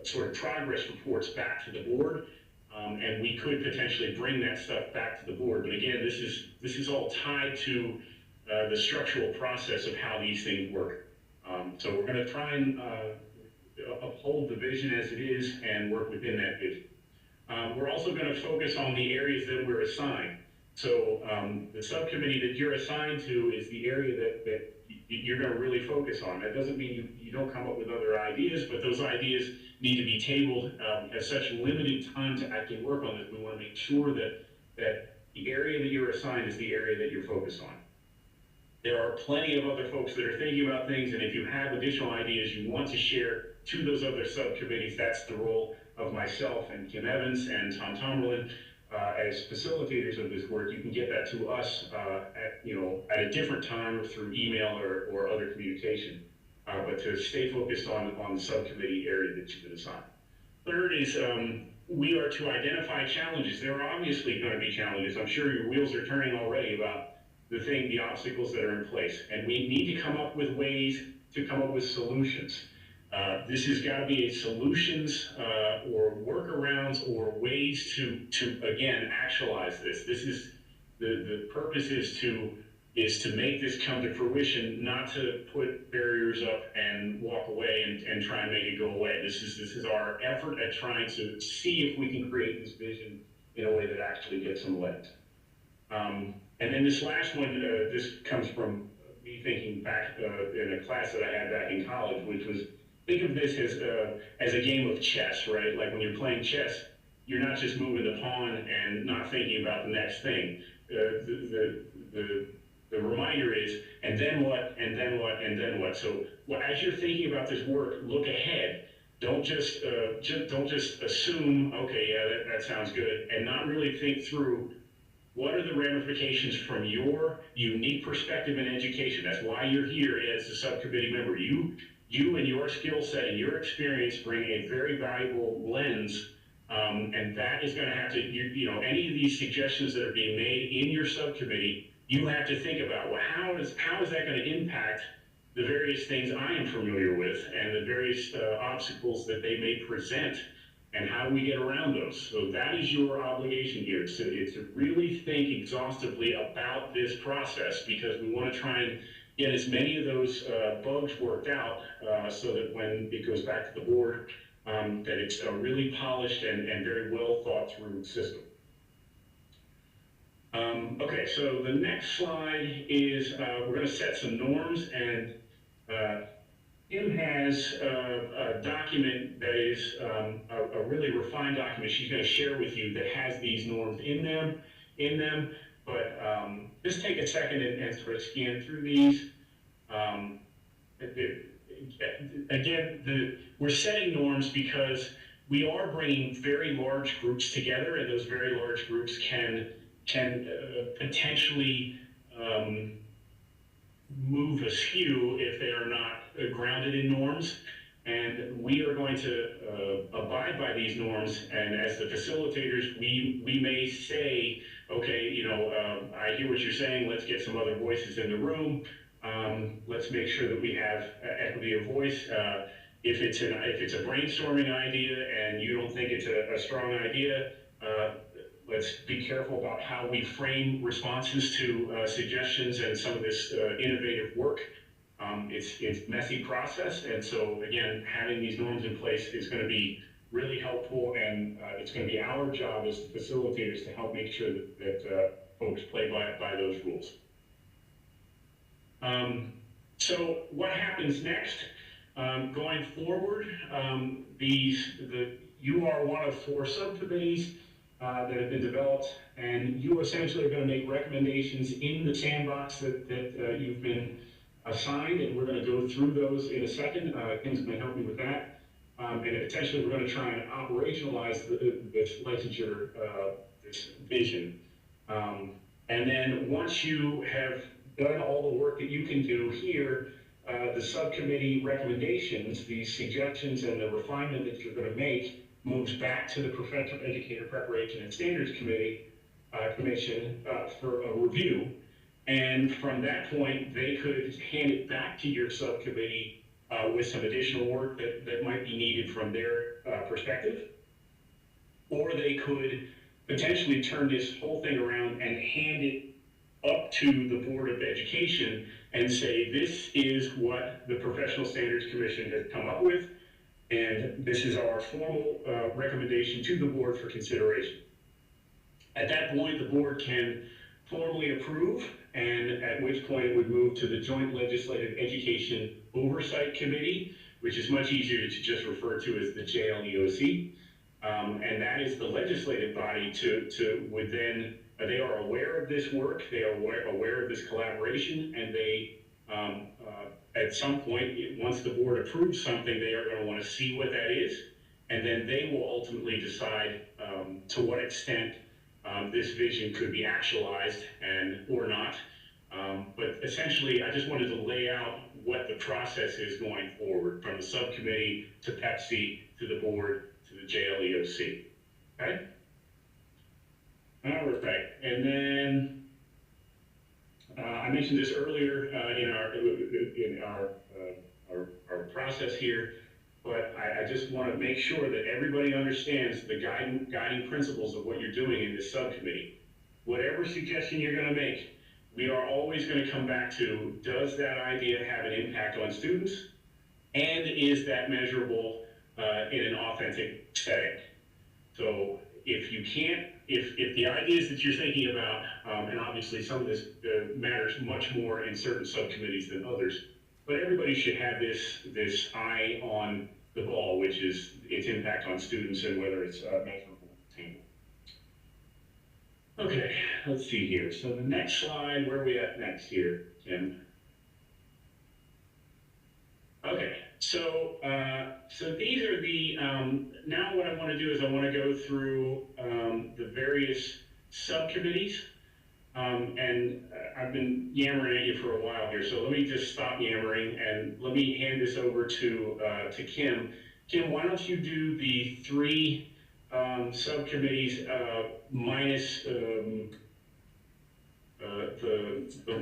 sort of progress reports back to the board, and we could potentially bring that stuff back to the board. But again, this is all tied to the structural process of how these things work. So we're going to try and uphold the vision as it is and work within that vision. We're also going to focus on the areas that we're assigned. So the subcommittee that you're assigned to is the area that you're going to really focus on. That doesn't mean you don't come up with other ideas, but those ideas need to be tabled at such limited time to actually work on this. We want to make sure that the area that you're assigned is the area that you're focused on. There are plenty of other folks that are thinking about things, and if you have additional ideas you want to share to those other subcommittees, that's the role of myself and Kim Evans and Tom Tomberlin as facilitators of this work. You can get that to us at a different time through email or other communication, but to stay focused on the subcommittee area that you've been assigned. Third is we are to identify challenges. There are obviously going to be challenges. I'm sure your wheels are turning already about the obstacles that are in place, and we need to come up with ways to come up with solutions. This has got to be a solutions or workarounds or ways to again actualize this. This is the purpose is to make this come to fruition, not to put barriers up and walk away and try and make it go away. This is our effort at trying to see if we can create this vision in a way that actually gets some legs. And then this last one, this comes from me thinking back in a class that I had back in college, which was, think of this as a game of chess, right? Like when you're playing chess, you're not just moving the pawn and not thinking about the next thing. The reminder is, and then what, and then what, and then what. So as you're thinking about this work, look ahead. Don't just assume, okay, yeah, that sounds good, and not really think through what are the ramifications from your unique perspective in education. That's why you're here as a subcommittee member. You and your skill set and your experience bring a very valuable lens, and that is going to have to, any of these suggestions that are being made in your subcommittee, you have to think about, well, how is that going to impact the various things I am familiar with and the various obstacles that they may present, and how do we get around those? So that is your obligation here, to really think exhaustively about this process, because we want to try and get as many of those bugs worked out so that when it goes back to the board, that it's a really polished and very well thought through system. Okay, so the next slide is we're going to set some norms, and Kim has a document that is a really refined document she's going to share with you that has these norms in them. But just take a second and sort of scan through these. Again, we're setting norms because we are bringing very large groups together, and those very large groups can potentially move askew if they are not grounded in norms. And we are going to abide by these norms, and as the facilitators, we may say, okay, I hear what you're saying, let's get some other voices in the room. Let's make sure that we have equity of voice. If it's a brainstorming idea and you don't think it's a strong idea, let's be careful about how we frame responses to suggestions and some of this innovative work. It's a messy process, and so again, having these norms in place is going to be really helpful, and it's going to be our job as the facilitators to help make sure that folks play by those rules. So what happens next? Going forward, you are one of 4 subcommittees that have been developed, and you essentially are going to make recommendations in the sandbox that you've been assigned, and we're going to go through those in a second. Kim's going to help me with that. and potentially we're going to try and operationalize this licensure, this vision. And then once you have done all the work that you can do here, the subcommittee recommendations, the suggestions and the refinement that you're going to make moves back to the Professional Educator Preparation and Standards Commission for a review. And from that point, they could hand it back to your subcommittee with some additional work that might be needed from their perspective. Or they could potentially turn this whole thing around and hand it up to the Board of Education and say, this is what the Professional Standards Commission has come up with, and this is our formal recommendation to the board for consideration. At that point, the board can formally approve, and at which point it would move to the Joint Legislative Education Oversight Committee, which is much easier to just refer to as the JLEOC. And that is the legislative body would then, they are aware of this work, they are aware of this collaboration, and they, at some point, once the board approves something, they are going to want to see what that is, and then they will ultimately decide to what extent this vision could be actualized or not. But essentially, I just wanted to lay out what the process is going forward, from the subcommittee to PEPSC to the board to the JLEOC. Okay? All right, and then I mentioned this earlier in our process here, but I just want to make sure that everybody understands the guiding principles of what you're doing in this subcommittee. Whatever suggestion you're going to make, we are always going to come back to, does that idea have an impact on students? And is that measurable in an authentic setting? So if you can't, if the ideas that you're thinking about, and obviously some of this matters much more in certain subcommittees than others, but everybody should have this eye on the ball, which is its impact on students and whether it's measurable. Okay, let's see here. So the next slide, where are we at next here, Tim? Okay, so these are the, now what I want to do is I want to go through the various subcommittees, and I've been yammering at you for a while here, so let me just stop yammering and let me hand this over to Kim. Kim, why don't you do the three subcommittees minus the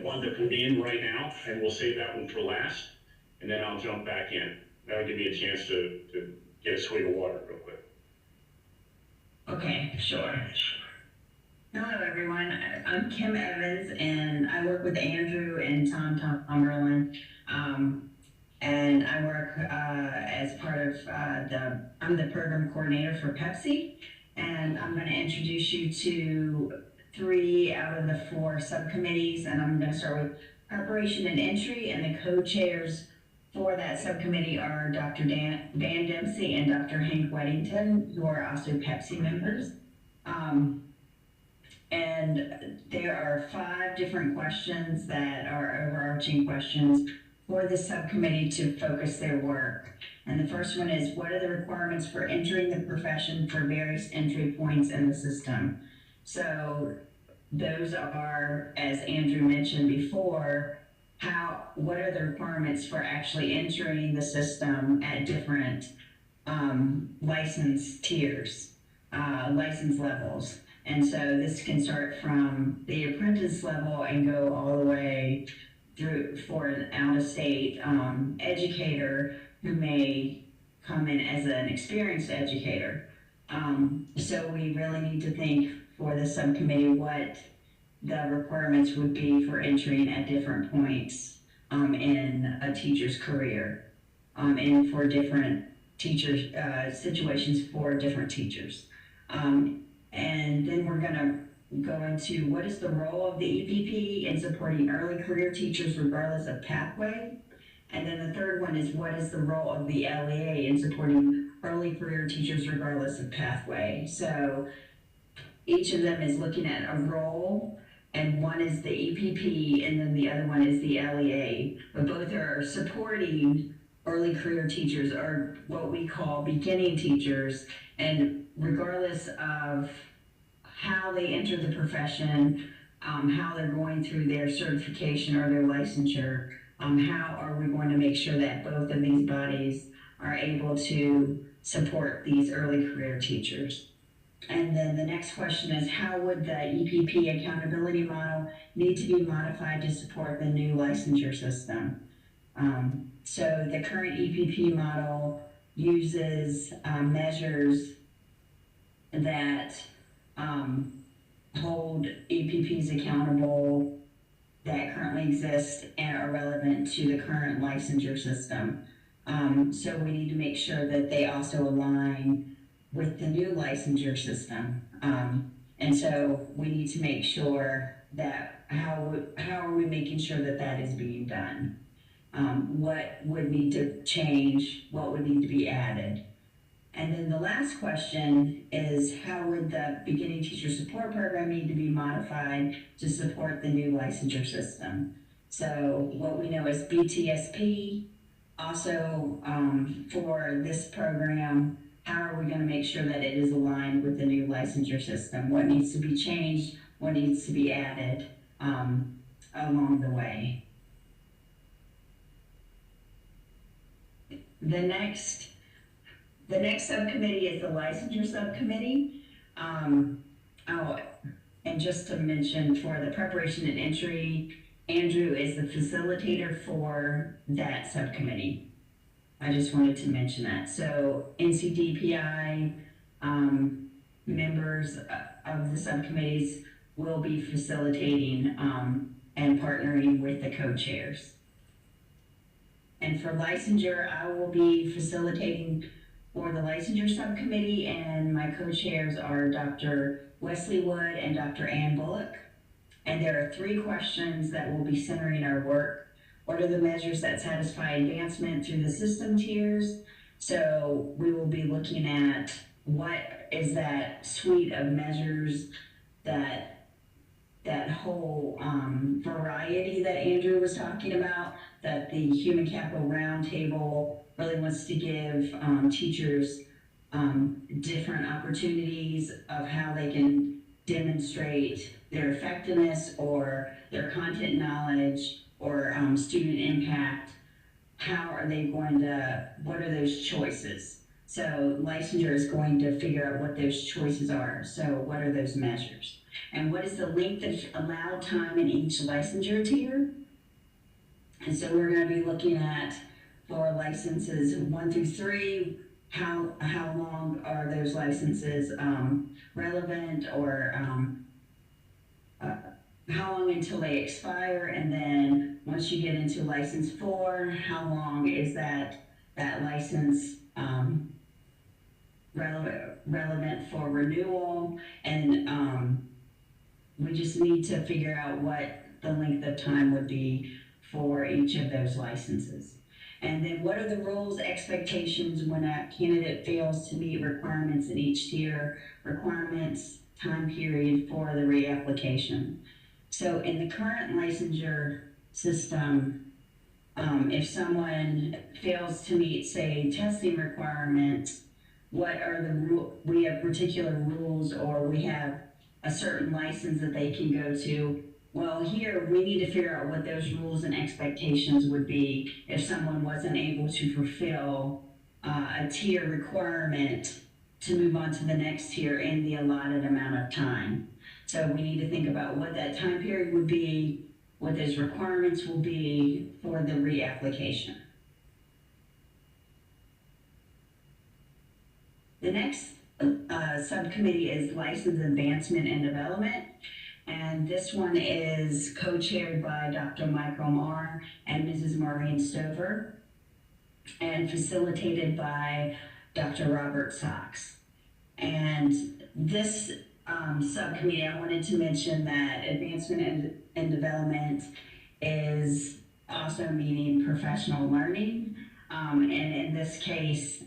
one that we're in right now, and we'll save that one for last, and then I'll jump back in. That'll give me a chance to get a swig of water real quick. Okay, sure. Hello, everyone. I'm Kim Evans, and I work with Andrew and Tom Tomberlin. And I work as part of I'm the program coordinator for PEPSC, and I'm going to introduce you to 3 out of the 4 subcommittees, and I'm going to start with preparation and entry, and the co-chairs for that subcommittee are Dr. Van Dempsey and Dr. Hank Weddington, who are also PEPSC members. And there are 5 different questions that are overarching questions for the subcommittee to focus their work. And the first one is, what are the requirements for entering the profession for various entry points in the system? So those are, as Andrew mentioned before, what are the requirements for actually entering the system at different license tiers, license levels. And so this can start from the apprentice level and go all the way through for an out-of-state educator who may come in as an experienced educator. So we really need to think for the subcommittee what the requirements would be for entering at different points in a teacher's career and for different teachers, situations for different teachers. And then we're gonna go into what is the role of the EPP in supporting early career teachers regardless of pathway. And then the third one is, what is the role of the LEA in supporting early career teachers regardless of pathway. So each of them is looking at a role, and one is the EPP and then the other one is the LEA, but both are supporting early career teachers, or what we call beginning teachers, and regardless of how they enter the profession, how they're going through their certification or their licensure, how are we going to make sure that both of these bodies are able to support these early career teachers? And then the next question is, how would the EPP accountability model need to be modified to support the new licensure system? So the current EPP model uses measures that hold EPPs accountable that currently exist and are relevant to the current licensure system. So we need to make sure that they also align with the new licensure system. And so we need to make sure that how are we making sure that that is being done? What would need to change? What would need to be added? And then the last question is, how would the beginning teacher support program need to be modified to support the new licensure system? So what we know is BTSP. Also, for this program, how are we going to make sure that it is aligned with the new licensure system? What needs to be changed? What needs to be added along the way? The next subcommittee is the licensure subcommittee. And just to mention, for the preparation and entry, Andrew is the facilitator for that subcommittee. I just wanted to mention that. So NCDPI members of the subcommittees will be facilitating and partnering with the co-chairs. And for licensure, I will be facilitating for the licensure subcommittee, and my co-chairs are Dr. Wesley Wood and Dr. Ann Bullock. And there are 3 questions that will be centering our work. What are the measures that satisfy advancement through the system tiers? So we will be looking at what is that suite of measures, that whole variety that Andrew was talking about, that the Human Capital Roundtable really wants to give teachers different opportunities of how they can demonstrate their effectiveness or their content knowledge or student impact. How are they going to, what are those choices? So licensure is going to figure out what those choices are. So what are those measures? And what is the length of allowed time in each licensure tier? And so we're going to be looking at, for licenses 1 through 3, how long are those licenses relevant, or how long until they expire? And then once you get into license 4, how long is that license relevant for renewal? And we just need to figure out what the length of time would be for each of those licenses. And then what are the rules, expectations when a candidate fails to meet requirements in each tier, requirements, time period for the reapplication? So in the current licensure system, if someone fails to meet, say, testing requirements, what are the we have particular rules, or we have a certain license that they can go to. Well, here we need to figure out what those rules and expectations would be if someone wasn't able to fulfill a tier requirement to move on to the next tier in the allotted amount of time. So we need to think about what that time period would be, what those requirements will be for the reapplication. The next subcommittee is license advancement and development. And this one is co-chaired by Dr. Michael Marr and Mrs. Maureen Stover, and facilitated by Dr. Robert Sachs. And this subcommittee, I wanted to mention that advancement and development is also meaning professional learning. And in this case,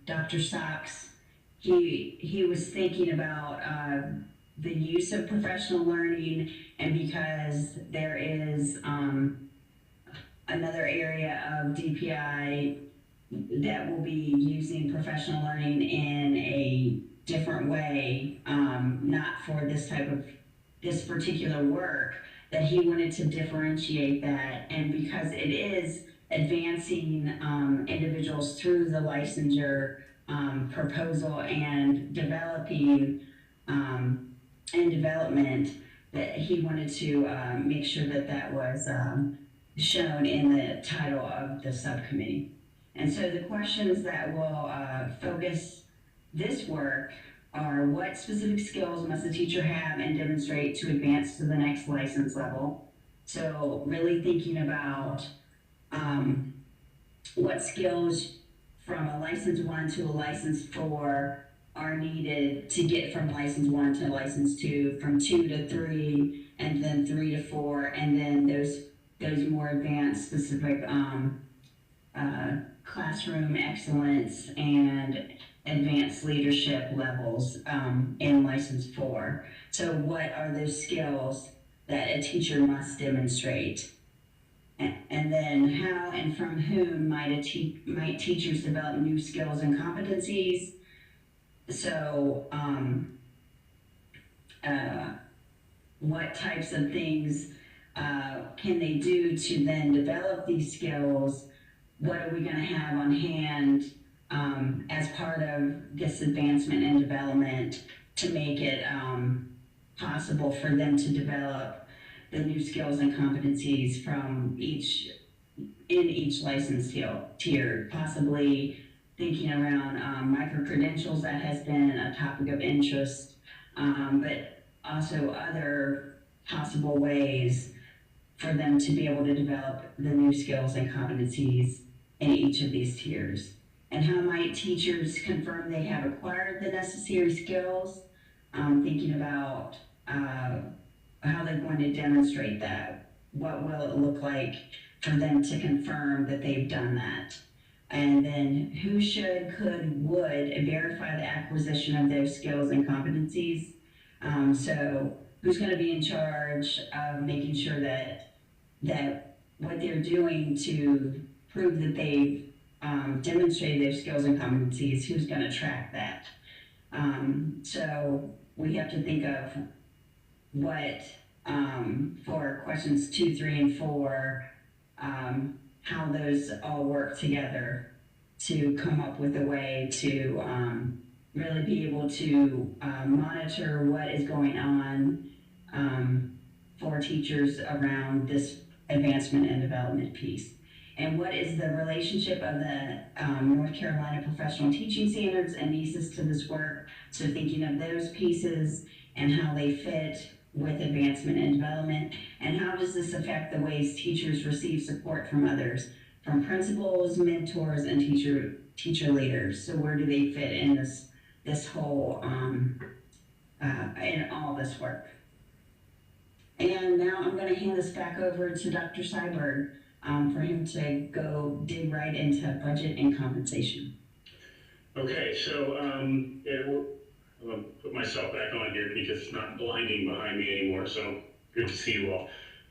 Dr. Sachs, he was thinking about the use of professional learning, and because there is another area of DPI that will be using professional learning in a different way, not for this particular work, that he wanted to differentiate that. And because it is advancing individuals through the licensure proposal and development, that he wanted to make sure that that was shown in the title of the subcommittee. And so the questions that will focus this work are: what specific skills must a teacher have and demonstrate to advance to the next license level? So really thinking about what skills from a license 1 to a license 4 are needed to get from license 1 to license 2, from 2 to 3, and then 3 to 4, and then those more advanced specific classroom excellence and advanced leadership levels in license 4. So what are those skills that a teacher must demonstrate? And then how and from whom might teachers develop new skills and competencies? So what types of things can they do to then develop these skills? What are we going to have on hand as part of this advancement and development to make it possible for them to develop the new skills and competencies from each license tier, possibly thinking around micro-credentials. That has been a topic of interest, but also other possible ways for them to be able to develop the new skills and competencies in each of these tiers. And how might teachers confirm they have acquired the necessary skills? Thinking about how they're going to demonstrate that. What will it look like for them to confirm that they've done that? And then who should, could, would verify the acquisition of those skills and competencies? So who's going to be in charge of making sure that what they're doing to prove that they've demonstrated their skills and competencies, who's going to track that? So we have to think of what, for questions 2, 3, and 4, how those all work together to come up with a way to really be able to monitor what is going on for teachers around this advancement and development piece. And what is the relationship of the North Carolina Professional Teaching Standards and NESAS to this work? So thinking of those pieces and how they fit with advancement and development, and how does this affect the ways teachers receive support from others, from principals, mentors, and teacher leaders? So where do they fit in this whole in all this work? And now I'm going to hand this back over to Dr. Seiberg for him to go dig right into budget and compensation. Okay, so I'm going to put myself back on here because it's not blinding behind me anymore, so good to see you all.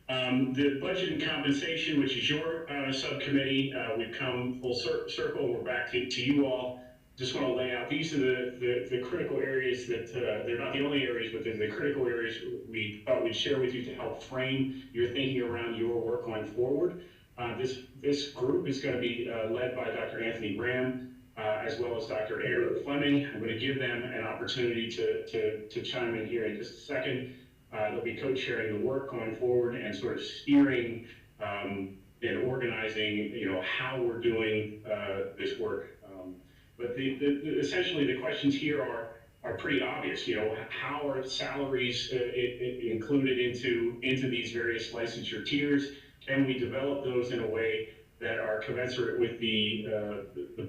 The budget and compensation, which is your subcommittee, we've come full circle. We're back to you all. Just want to lay out, these are the critical areas that, they're not the only areas, but they're the critical areas we thought we'd share with you to help frame your thinking around your work going forward. This group is going to be led by Dr. Anthony Graham, as well as Dr. Aaron Fleming. I'm going to give them an opportunity to chime in here in just a second. They'll be co-chairing the work going forward and sort of steering and organizing, how we're doing this work. But essentially the questions here are pretty obvious. How are salaries included into these various licensure tiers? Can we develop those in a way that are commensurate with the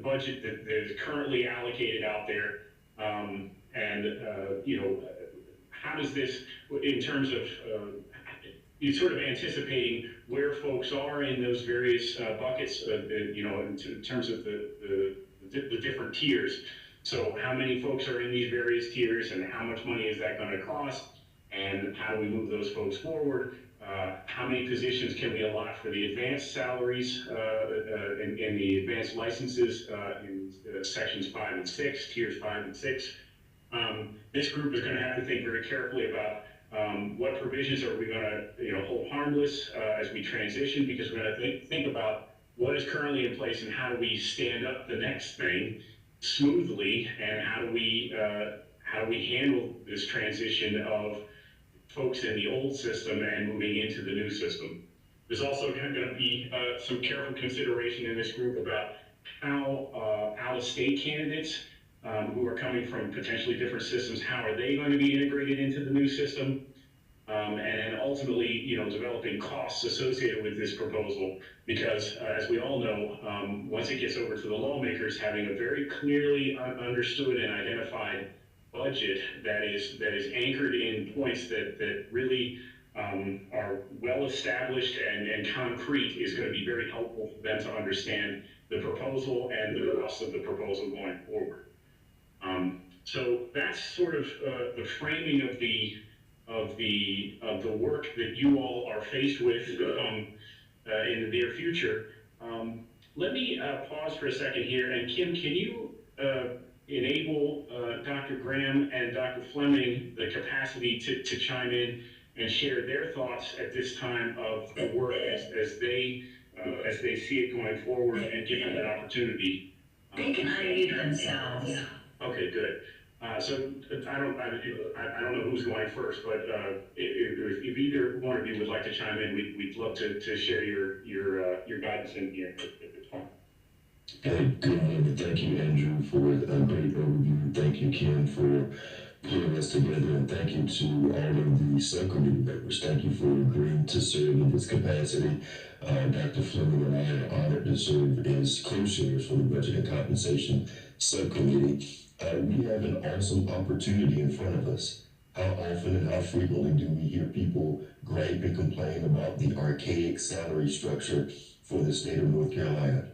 budget that is currently allocated out there? How does this, in terms of you're sort of anticipating where folks are in those various buckets, in terms of the different tiers. So how many folks are in these various tiers, and how much money is that going to cost, and how do we move those folks forward? how many positions can we allot for the advanced salaries in the advanced licenses in sections 5 and 6, tiers 5 and 6. This group is going to have to think very carefully about what provisions are we going to hold harmless as we transition, because we're going to think about what is currently in place and how do we stand up the next thing smoothly, and how do we handle this transition of folks in the old system and moving into the new system. There's also going to be some careful consideration in this group about how out-of-state candidates who are coming from potentially different systems, how are they going to be integrated into the new system? And then ultimately, developing costs associated with this proposal, because as we all know, once it gets over to the lawmakers, having a very clearly understood and identified budget that is anchored in points that really are well established and concrete is going to be very helpful for them to understand the proposal and the cost of the proposal going forward. So that's sort of the framing of the work that you all are faced with in the near future. Let me pause for a second here, and Kim, can you enable Dr. Graham and Dr. Fleming the capacity to chime in and share their thoughts at this time of the work as they see it going forward, and give them that opportunity? They can unmute themselves. Okay, good. So I don't know who's going first, but if either one of you would like to chime in, we'd love to share your guidance in here. Good morning. Thank you, Andrew, for a great overview. Thank you, Kim, for putting us together, and thank you to all of the subcommittee members. Thank you for agreeing to serve in this capacity. Dr. Fleming and I are honored to serve as co-chairs for the Budget and Compensation Subcommittee. We have an awesome opportunity in front of us. How often and how frequently do we hear people gripe and complain about the archaic salary structure for the state of North Carolina?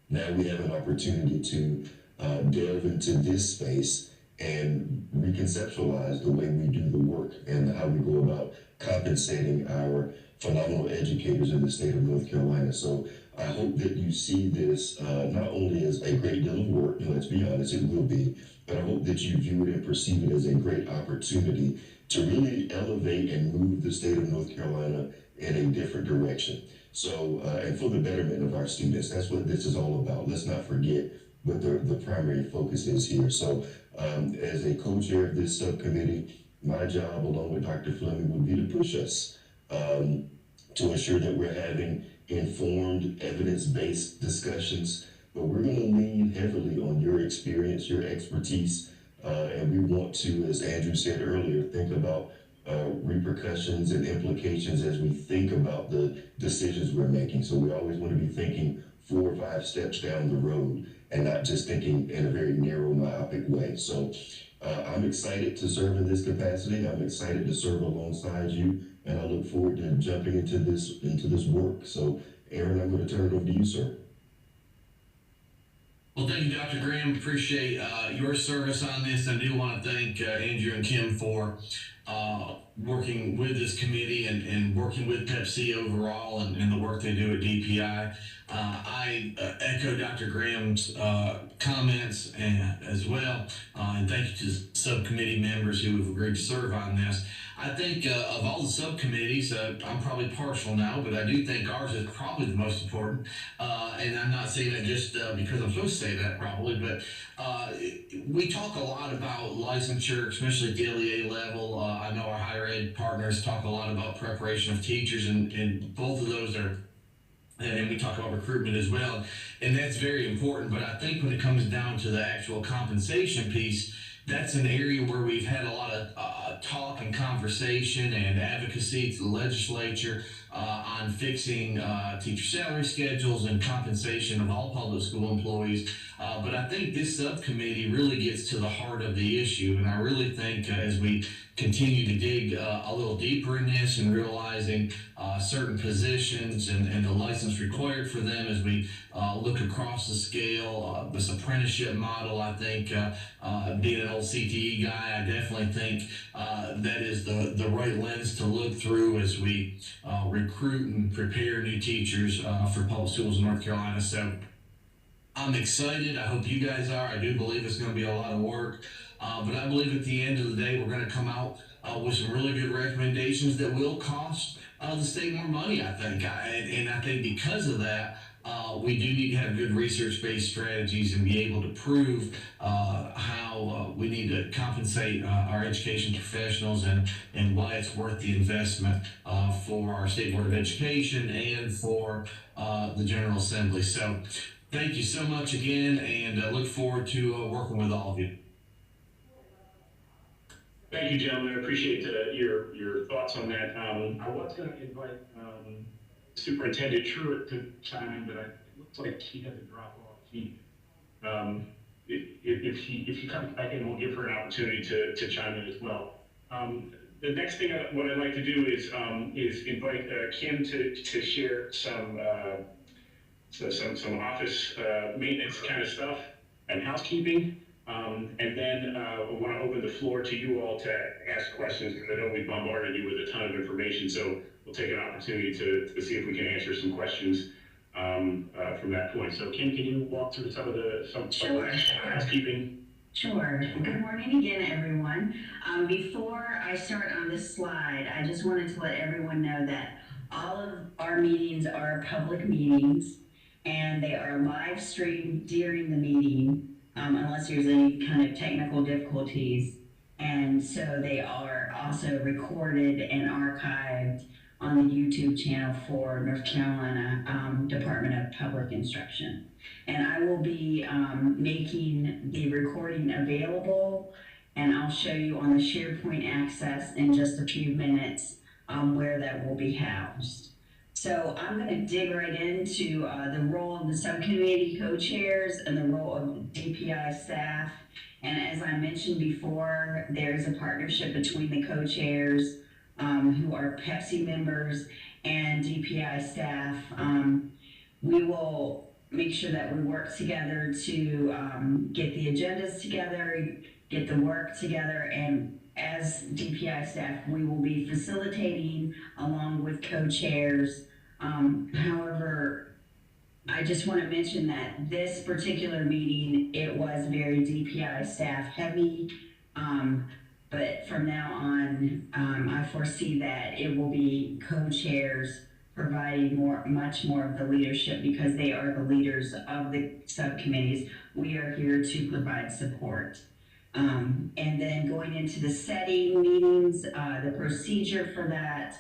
Now we have an opportunity to delve into this space and reconceptualize the way we do the work and how we go about compensating our phenomenal educators in the state of North Carolina. So I hope that you see this not only as a great deal of work, and let's be honest, it will be, but I hope that you view it and perceive it as a great opportunity to really elevate and move the state of North Carolina in a different direction. So, and for the betterment of our students, that's what this is all about. Let's not forget what the primary focus is here. So, as a co-chair of this subcommittee, my job, along with Dr. Fleming, would be to push us to ensure that we're having informed, evidence-based discussions, but we're going to lean heavily on your experience, your expertise, and we want to, as Andrew said earlier, think about repercussions and implications as we think about the decisions we're making. So we always want to be thinking 4 or 5 steps down the road and not just thinking in a very narrow, myopic way. So I'm excited to serve in this capacity. I'm excited to serve alongside you, and I look forward to jumping into this work. So Aaron, I'm going to turn it over to you, sir. Well, thank you, Dr. Graham. Appreciate your service on this. I do want to thank Andrew and Kim for working with this committee and working with PEPSC overall and the work they do at DPI. I echo Dr. Graham's comments as well, and thank you to the subcommittee members who have agreed to serve on this. I think of all the subcommittees, I'm probably partial now, but I do think ours is probably the most important. And I'm not saying that just because I'm supposed to say that probably, but we talk a lot about licensure, especially at the LEA level. I know our higher ed partners talk a lot about preparation of teachers, and both of those are, and we talk about recruitment as well, and that's very important. But I think when it comes down to the actual compensation piece, that's an area where we've had a lot of talk and conversation and advocacy to the legislature on fixing teacher salary schedules and compensation of all public school employees. But I think this subcommittee really gets to the heart of the issue, and I really think as we continue to dig a little deeper in this and realizing certain positions and the license required for them as we look across the scale, this apprenticeship model, I think being an old CTE guy, I definitely think that is the right lens to look through as we recruit and prepare new teachers for public schools in North Carolina. So I'm excited. I hope you guys are. I do believe it's going to be a lot of work, but I believe at the end of the day, we're going to come out with some really good recommendations that will cost the state more money, I think. And I think because of that, we do need to have good research-based strategies and be able to prove how we need to compensate our education professionals and why it's worth the investment for our State Board of Education and for the General Assembly. So thank you so much again, and I look forward to working with all of you. Thank you, gentlemen. I appreciate your thoughts on that. I was going to invite Superintendent Truitt to chime in, but it looks like he had to drop off. If she comes back in, we'll give her an opportunity to chime in as well. The next thing what I'd like to do is invite Kim to share some office maintenance kind of stuff and housekeeping. And then I want to open the floor to you all to ask questions, because I know we bombarded you with a ton of information. So we'll take an opportunity to see if we can answer some questions from that point. So Kim, can you walk through some of the housekeeping? Sure. Good morning again, everyone. Before I start on this slide, I just wanted to let everyone know that all of our meetings are public meetings, and they are live streamed during the meeting, unless there's any kind of technical difficulties. And so they are also recorded and archived on the YouTube channel for North Carolina Department of Public Instruction. And I will be making the recording available, and I'll show you on the SharePoint access in just a few minutes where that will be housed. So I'm going to dig right into the role of the subcommittee co-chairs and the role of DPI staff. And as I mentioned before, there's a partnership between the co-chairs who are PEPSC members and DPI staff. We will make sure that we work together to get the agendas together, get the work together, and as DPI staff, we will be facilitating along with co-chairs. However, I just want to mention that this particular meeting, it was very DPI staff heavy, but from now on, I foresee that it will be co-chairs providing much more of the leadership, because they are the leaders of the subcommittees. We are here to provide support. And then going into the setting meetings, the procedure for that,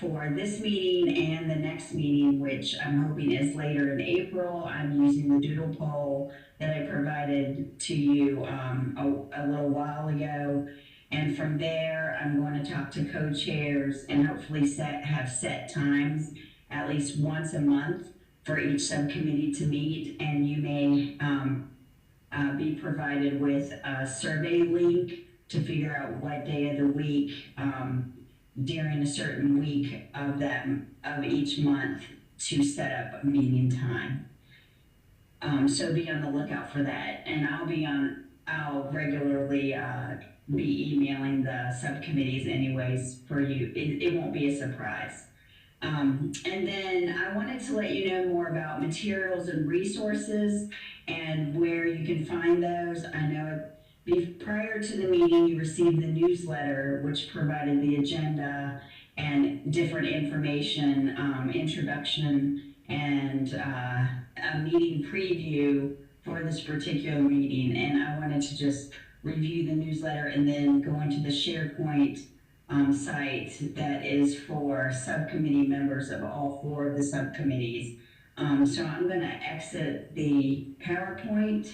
for this meeting and the next meeting, which I'm hoping is later in April, I'm using the doodle poll that I provided to you a little while ago. And from there, I'm going to talk to co-chairs and hopefully have set times at least once a month for each subcommittee to meet. And you may be provided with a survey link to figure out what day of the week during a certain week of each month to set up a meeting time. So be on the lookout for that. And I'll regularly be emailing the subcommittees anyways for you. It won't be a surprise. And then I wanted to let you know more about materials and resources and where you can find those. I know prior to the meeting, you received the newsletter, which provided the agenda and different information, introduction, and a meeting preview for this particular meeting. And I wanted to just review the newsletter and then go into the SharePoint site that is for subcommittee members of all 4 of the subcommittees. So I'm going to exit the PowerPoint.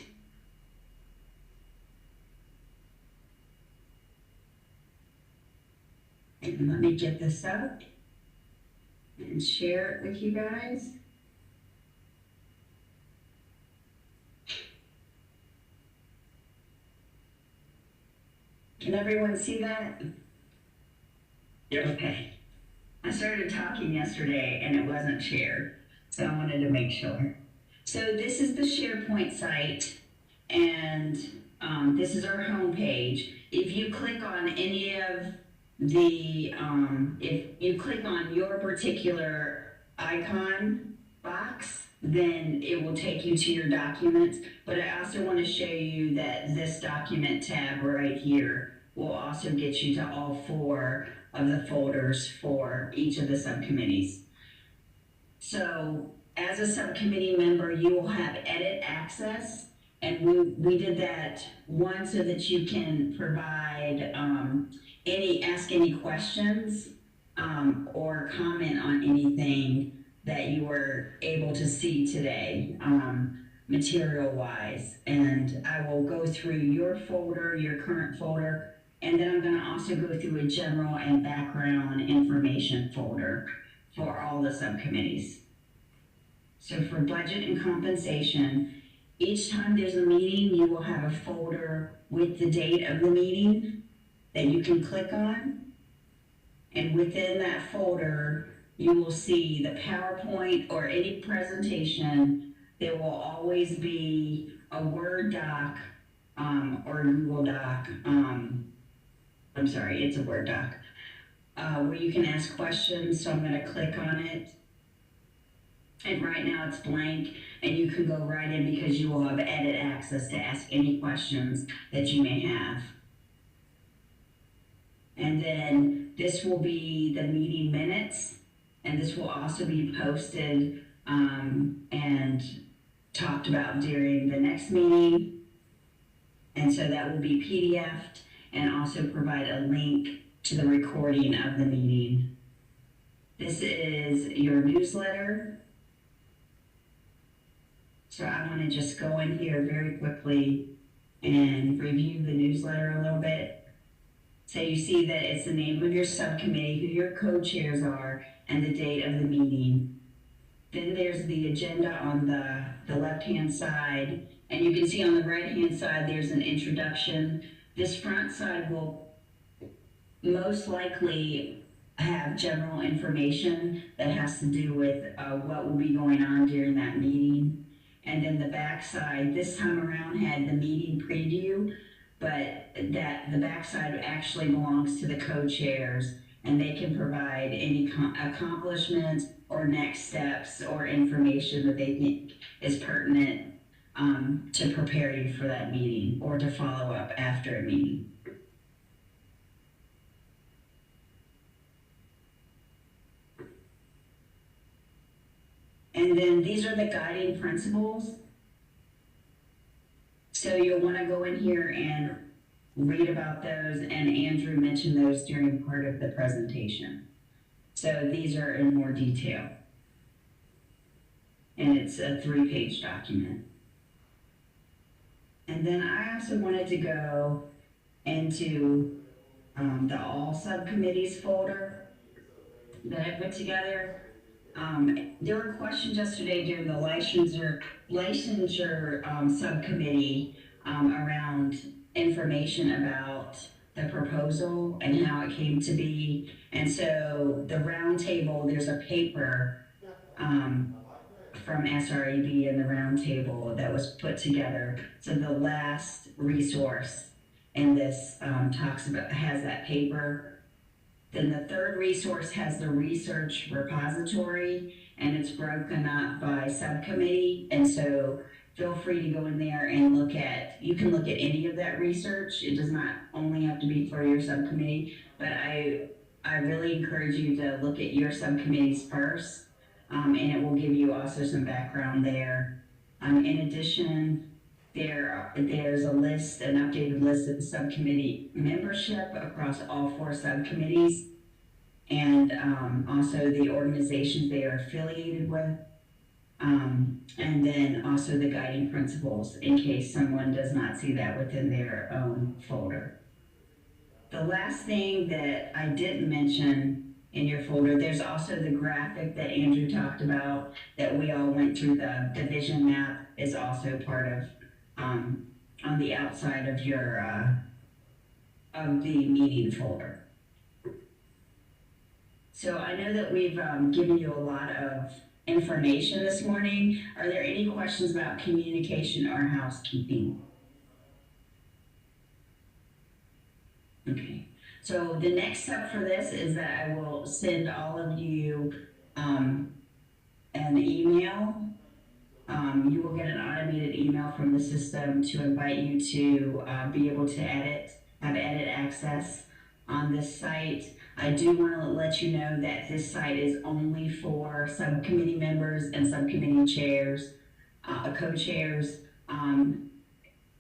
And let me get this up and share it with you guys. Can everyone see that? Yep. Okay. I started talking yesterday and it wasn't shared, so I wanted to make sure. So this is the SharePoint site, and this is our homepage. If you click on any of the, if you click on your particular icon box, then it will take you to your documents. But I also want to show you that this document tab right here will also get you to all 4 of the folders for each of the subcommittees. So as a subcommittee member, you will have edit access, and we did that one so that you can provide ask any questions or comment on anything that you were able to see today, material-wise. And I will go through your folder, your current folder, and then I'm going to also go through a general and background information folder for all the subcommittees. So for budget and compensation, each time there's a meeting, you will have a folder with the date of the meeting that you can click on. And within that folder, you will see the PowerPoint or any presentation. There will always be a Word doc or Google Doc. I'm sorry, it's a Word doc where you can ask questions. So I'm going to click on it. And right now it's blank, and you can go right in because you will have edit access to ask any questions that you may have. And then this will be the meeting minutes, and this will also be posted and talked about during the next meeting. And so that will be PDF'd and also provide a link to the recording of the meeting. This is your newsletter. So I want to just go in here very quickly and review the newsletter a little bit. So you see that it's the name of your subcommittee, who your co-chairs are, and the date of the meeting. Then there's the agenda on the left-hand side, and you can see on the right-hand side there's an introduction. This front side will most likely have general information that has to do with what will be going on during that meeting. And then the back side, this time around, had the meeting preview, but that the back side actually belongs to the co-chairs, and they can provide any accomplishments or next steps or information that they think is pertinent to prepare you for that meeting or to follow up after a meeting. And then these are the guiding principles. So you'll want to go in here and read about those, and Andrew mentioned those during part of the presentation. So these are in more detail. And it's a 3-page document. And then I also wanted to go into the all subcommittees folder that I put together. There were questions yesterday during the licensure subcommittee around information about the proposal and how it came to be. And so the roundtable, there's a paper from SREB in the roundtable that was put together. So the last resource in this has that paper. Then the third resource has the research repository, and it's broken up by subcommittee. And so feel free to go in there and you can look at any of that research. It does not only have to be for your subcommittee, but I really encourage you to look at your subcommittees first, and it will give you also some background there. In addition, there's an updated list of the subcommittee membership across all 4 subcommittees, and also the organizations they are affiliated with, and then also the guiding principles in case someone does not see that within their own folder. The last thing that I didn't mention in your folder, there's also the graphic that Andrew talked about that we all went through. The vision map is also part of on the outside of your of the meeting folder. So I know that we've given you a lot of information this morning. Are there any questions about communication or housekeeping? So the next step for this is that I will send all of you an email. You will get an automated email from the system to invite you to be able to have edit access on this site. I do want to let you know that this site is only for subcommittee members and subcommittee chairs, co-chairs.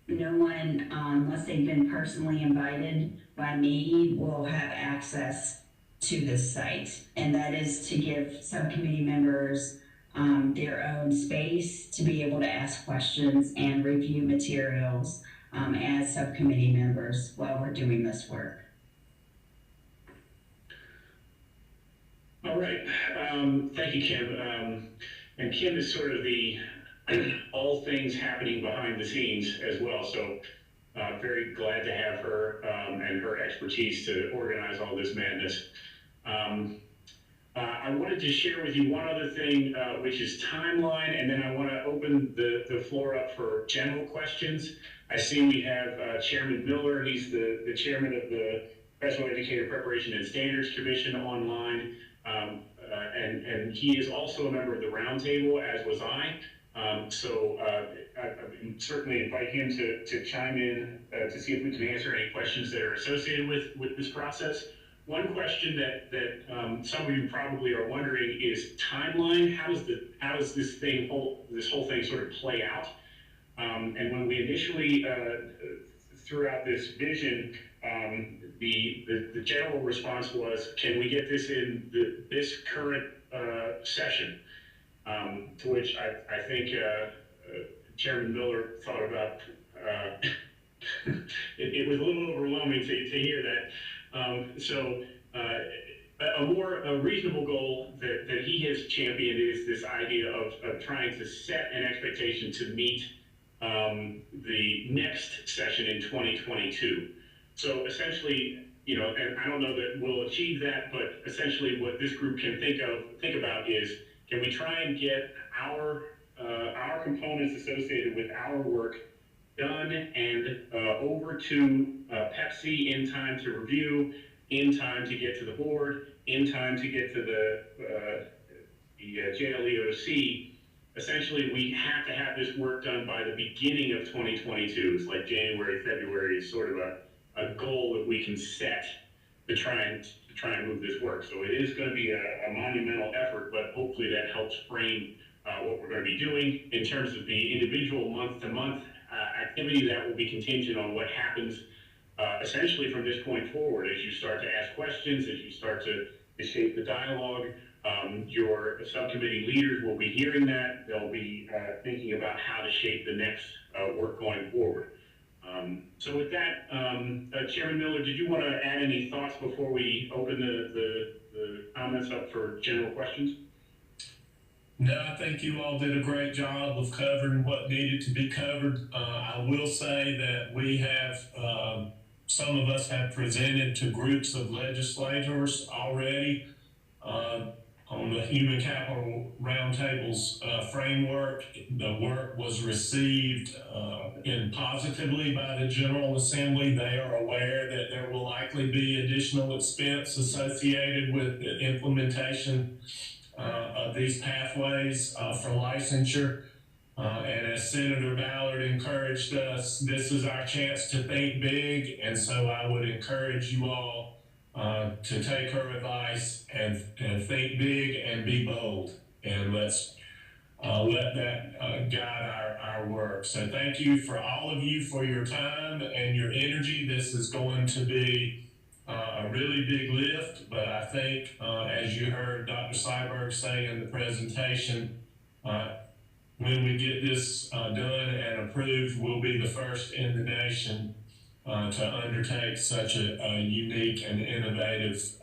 No one, unless they've been personally invited by me, will have access to this site. And that is to give subcommittee members their own space to be able to ask questions and review materials as subcommittee members while we're doing this work. All right, thank you, Kim. And Kim is sort of the all things happening behind the scenes as well. So very glad to have her and her expertise to organize all this madness. I wanted to share with you one other thing, which is timeline, and then I want to open the floor up for general questions. I see we have Chairman Miller. He's the chairman of the Professional Educator Preparation and Standards Commission online, and he is also a member of the roundtable, as was I. So I certainly invite him to chime in to see if we can answer any questions that are associated with this process. One question that some of you probably are wondering is timeline. How does this whole thing sort of play out? And when we initially threw out this vision, the general response was, can we get this in this current session? To which I think Chairman Miller thought about. It was a little overwhelming to hear that. So a reasonable goal that he has championed is this idea of trying to set an expectation to meet the next session in 2022. So essentially, and I don't know that we'll achieve that, but essentially what this group can think about is, can we try and get our components associated with our work done and over to PEPSC in time to review, in time to get to the board, in time to get to the JLEOC. Essentially, we have to have this work done by the beginning of 2022. It's like January, February is sort of a goal that we can set to try and move this work. So it is going to be a monumental effort, but hopefully that helps frame what we're going to be doing. In terms of the individual month-to-month activity, that will be contingent on what happens essentially from this point forward. As you start to ask questions, as you start to shape the dialogue, your subcommittee leaders will be hearing that. They'll be thinking about how to shape the next work going forward. So with that, Chairman Miller, did you want to add any thoughts before we open the comments up for general questions? No, I think you all did a great job of covering what needed to be covered. I will say that we have, some of us have presented to groups of legislators already on the Human Capital Roundtable's framework. The work was received positively by the General Assembly. They are aware that there will likely be additional expense associated with the implementation of these pathways for licensure. And as Senator Ballard encouraged us, this is our chance to think big, and so I would encourage you all to take her advice and think big and be bold, and let's let that guide our work. So thank you for all of you for your time and your energy. This is going to be a really big lift, but I think as you heard Dr. Seiberg say in the presentation, when we get this done and approved, we'll be the first in the nation to undertake such a unique and innovative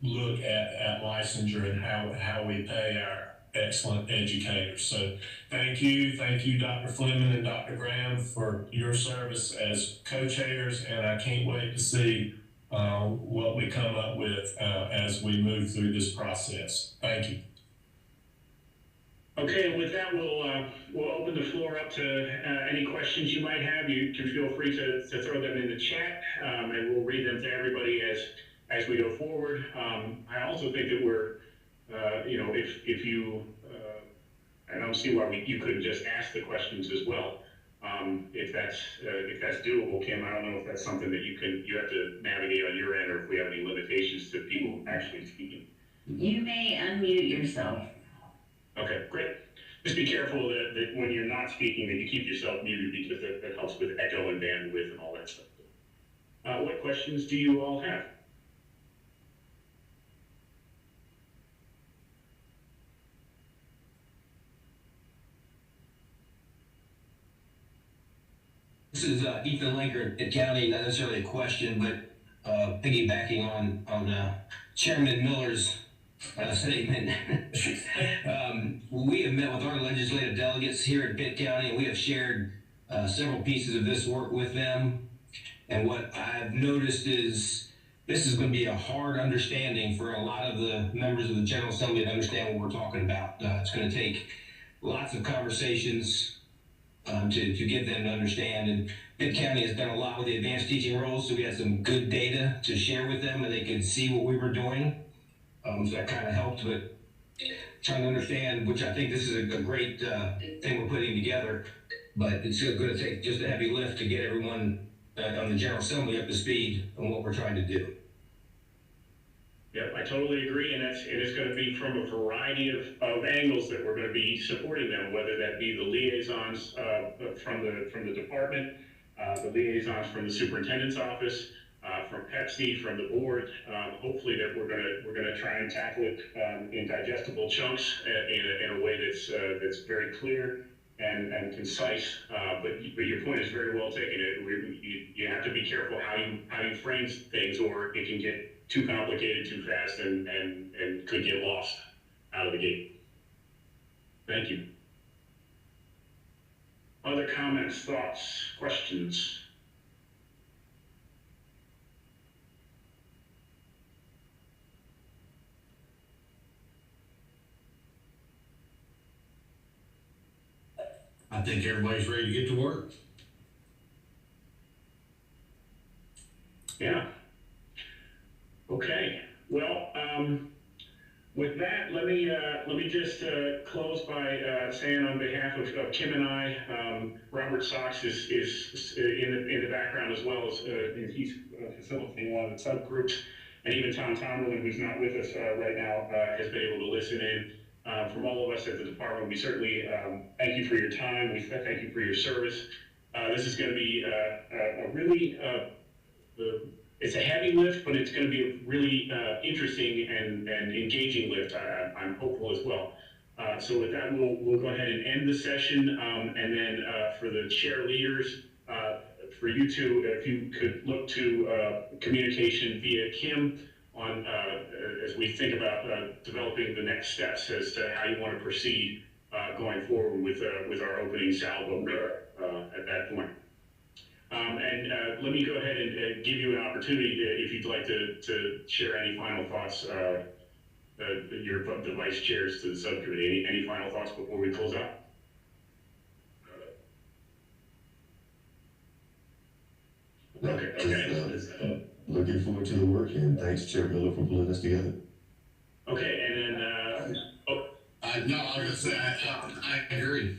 look at licensure and how we pay our excellent educators. So thank you, Dr. Fleming and Dr. Graham, for your service as co-chairs, and I can't wait to see what we come up with as we move through this process. Thank you. Okay, and with that, we'll open the floor up to any questions you might have. You can feel free to throw them in the chat, and we'll read them to everybody as we go forward. I also think that we're, if you, I don't see why you couldn't just ask the questions as well. If that's doable, Kim, I don't know if that's something that you have to navigate on your end, or if we have any limitations to people actually speaking. You may unmute yourself. Okay, great. Just be careful that when you're not speaking, that you keep yourself muted, because that helps with echo and bandwidth and all that stuff. What questions do you all have? This is Ethan Linker at County, not necessarily a question, but piggybacking on Chairman Miller's statement. We have met with our legislative delegates here in Pitt County, and we have shared several pieces of this work with them. And what I've noticed is this is going to be a hard understanding for a lot of the members of the General Assembly to understand what we're talking about. It's going to take lots of conversations to get them to understand. And Pitt County has done a lot with the advanced teaching roles, so we had some good data to share with them, and they could see what we were doing. So that kind of helped, but trying to understand, which I think this is a great thing we're putting together, but it's going to take just a heavy lift to get everyone on the General Assembly up to speed on what we're trying to do. Yep, I totally agree, and it's going to be from a variety of angles that we're going to be supporting them, whether that be the liaisons from the department, the liaisons from the superintendent's office, from PEPSC, from the board. Hopefully that we're gonna try and tackle it in digestible chunks in a way that's very clear and concise. But your point is very well taken. You have to be careful how you frame things, or it can get too complicated too fast and could get lost out of the gate. Thank you. Other comments, thoughts, questions? I think everybody's ready to get to work. Yeah. Okay. Well, with that, let me just close by saying on behalf of Kim and I, Robert Sox is in the background as well, as he's facilitating one of the subgroups, and even Tom Tomerlin, who's not with us right now, has been able to listen in. From all of us at the department, we certainly thank you for your time. We thank you for your service. This is going to be a really, it's a heavy lift, but it's going to be a really interesting and engaging lift. I'm hopeful as well. So with that, we'll go ahead and end the session, and then for the chair leaders, for you two, if you could look to communication via Kim on as we think about developing the next steps as to how you want to proceed going forward with our opening salvo at that point. And let me go ahead and give you an opportunity if you'd like to share any final thoughts, the vice chairs to the subcommittee. Any final thoughts before we close out? Okay. Looking forward to the work, and thanks, Chair Miller, for pulling this together. Okay, and then No, I was gonna say I agree.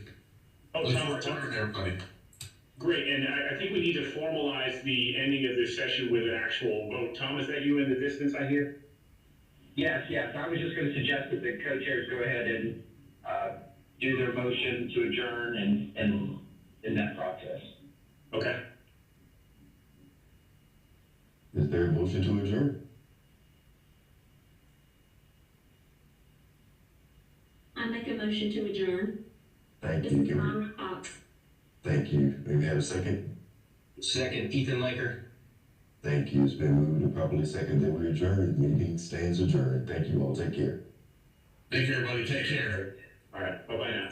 Tom, Everybody. great, and I think we need to formalize the ending of this session with an actual vote. Tom, is that you in the distance, I hear? Yes. I was just going to suggest that the co-chairs go ahead and do their motion to adjourn and in that process. Okay. Is there a motion to adjourn? I make a motion to adjourn. Thank This you. is Can we- Myra Fox. Thank you. May we have a second? Second, Ethan Linker. Thank you. It's been moved and properly seconded that we adjourn. Meeting stands adjourned. Thank you all. Take care. Thank you, everybody. Take care. All right, bye-bye now.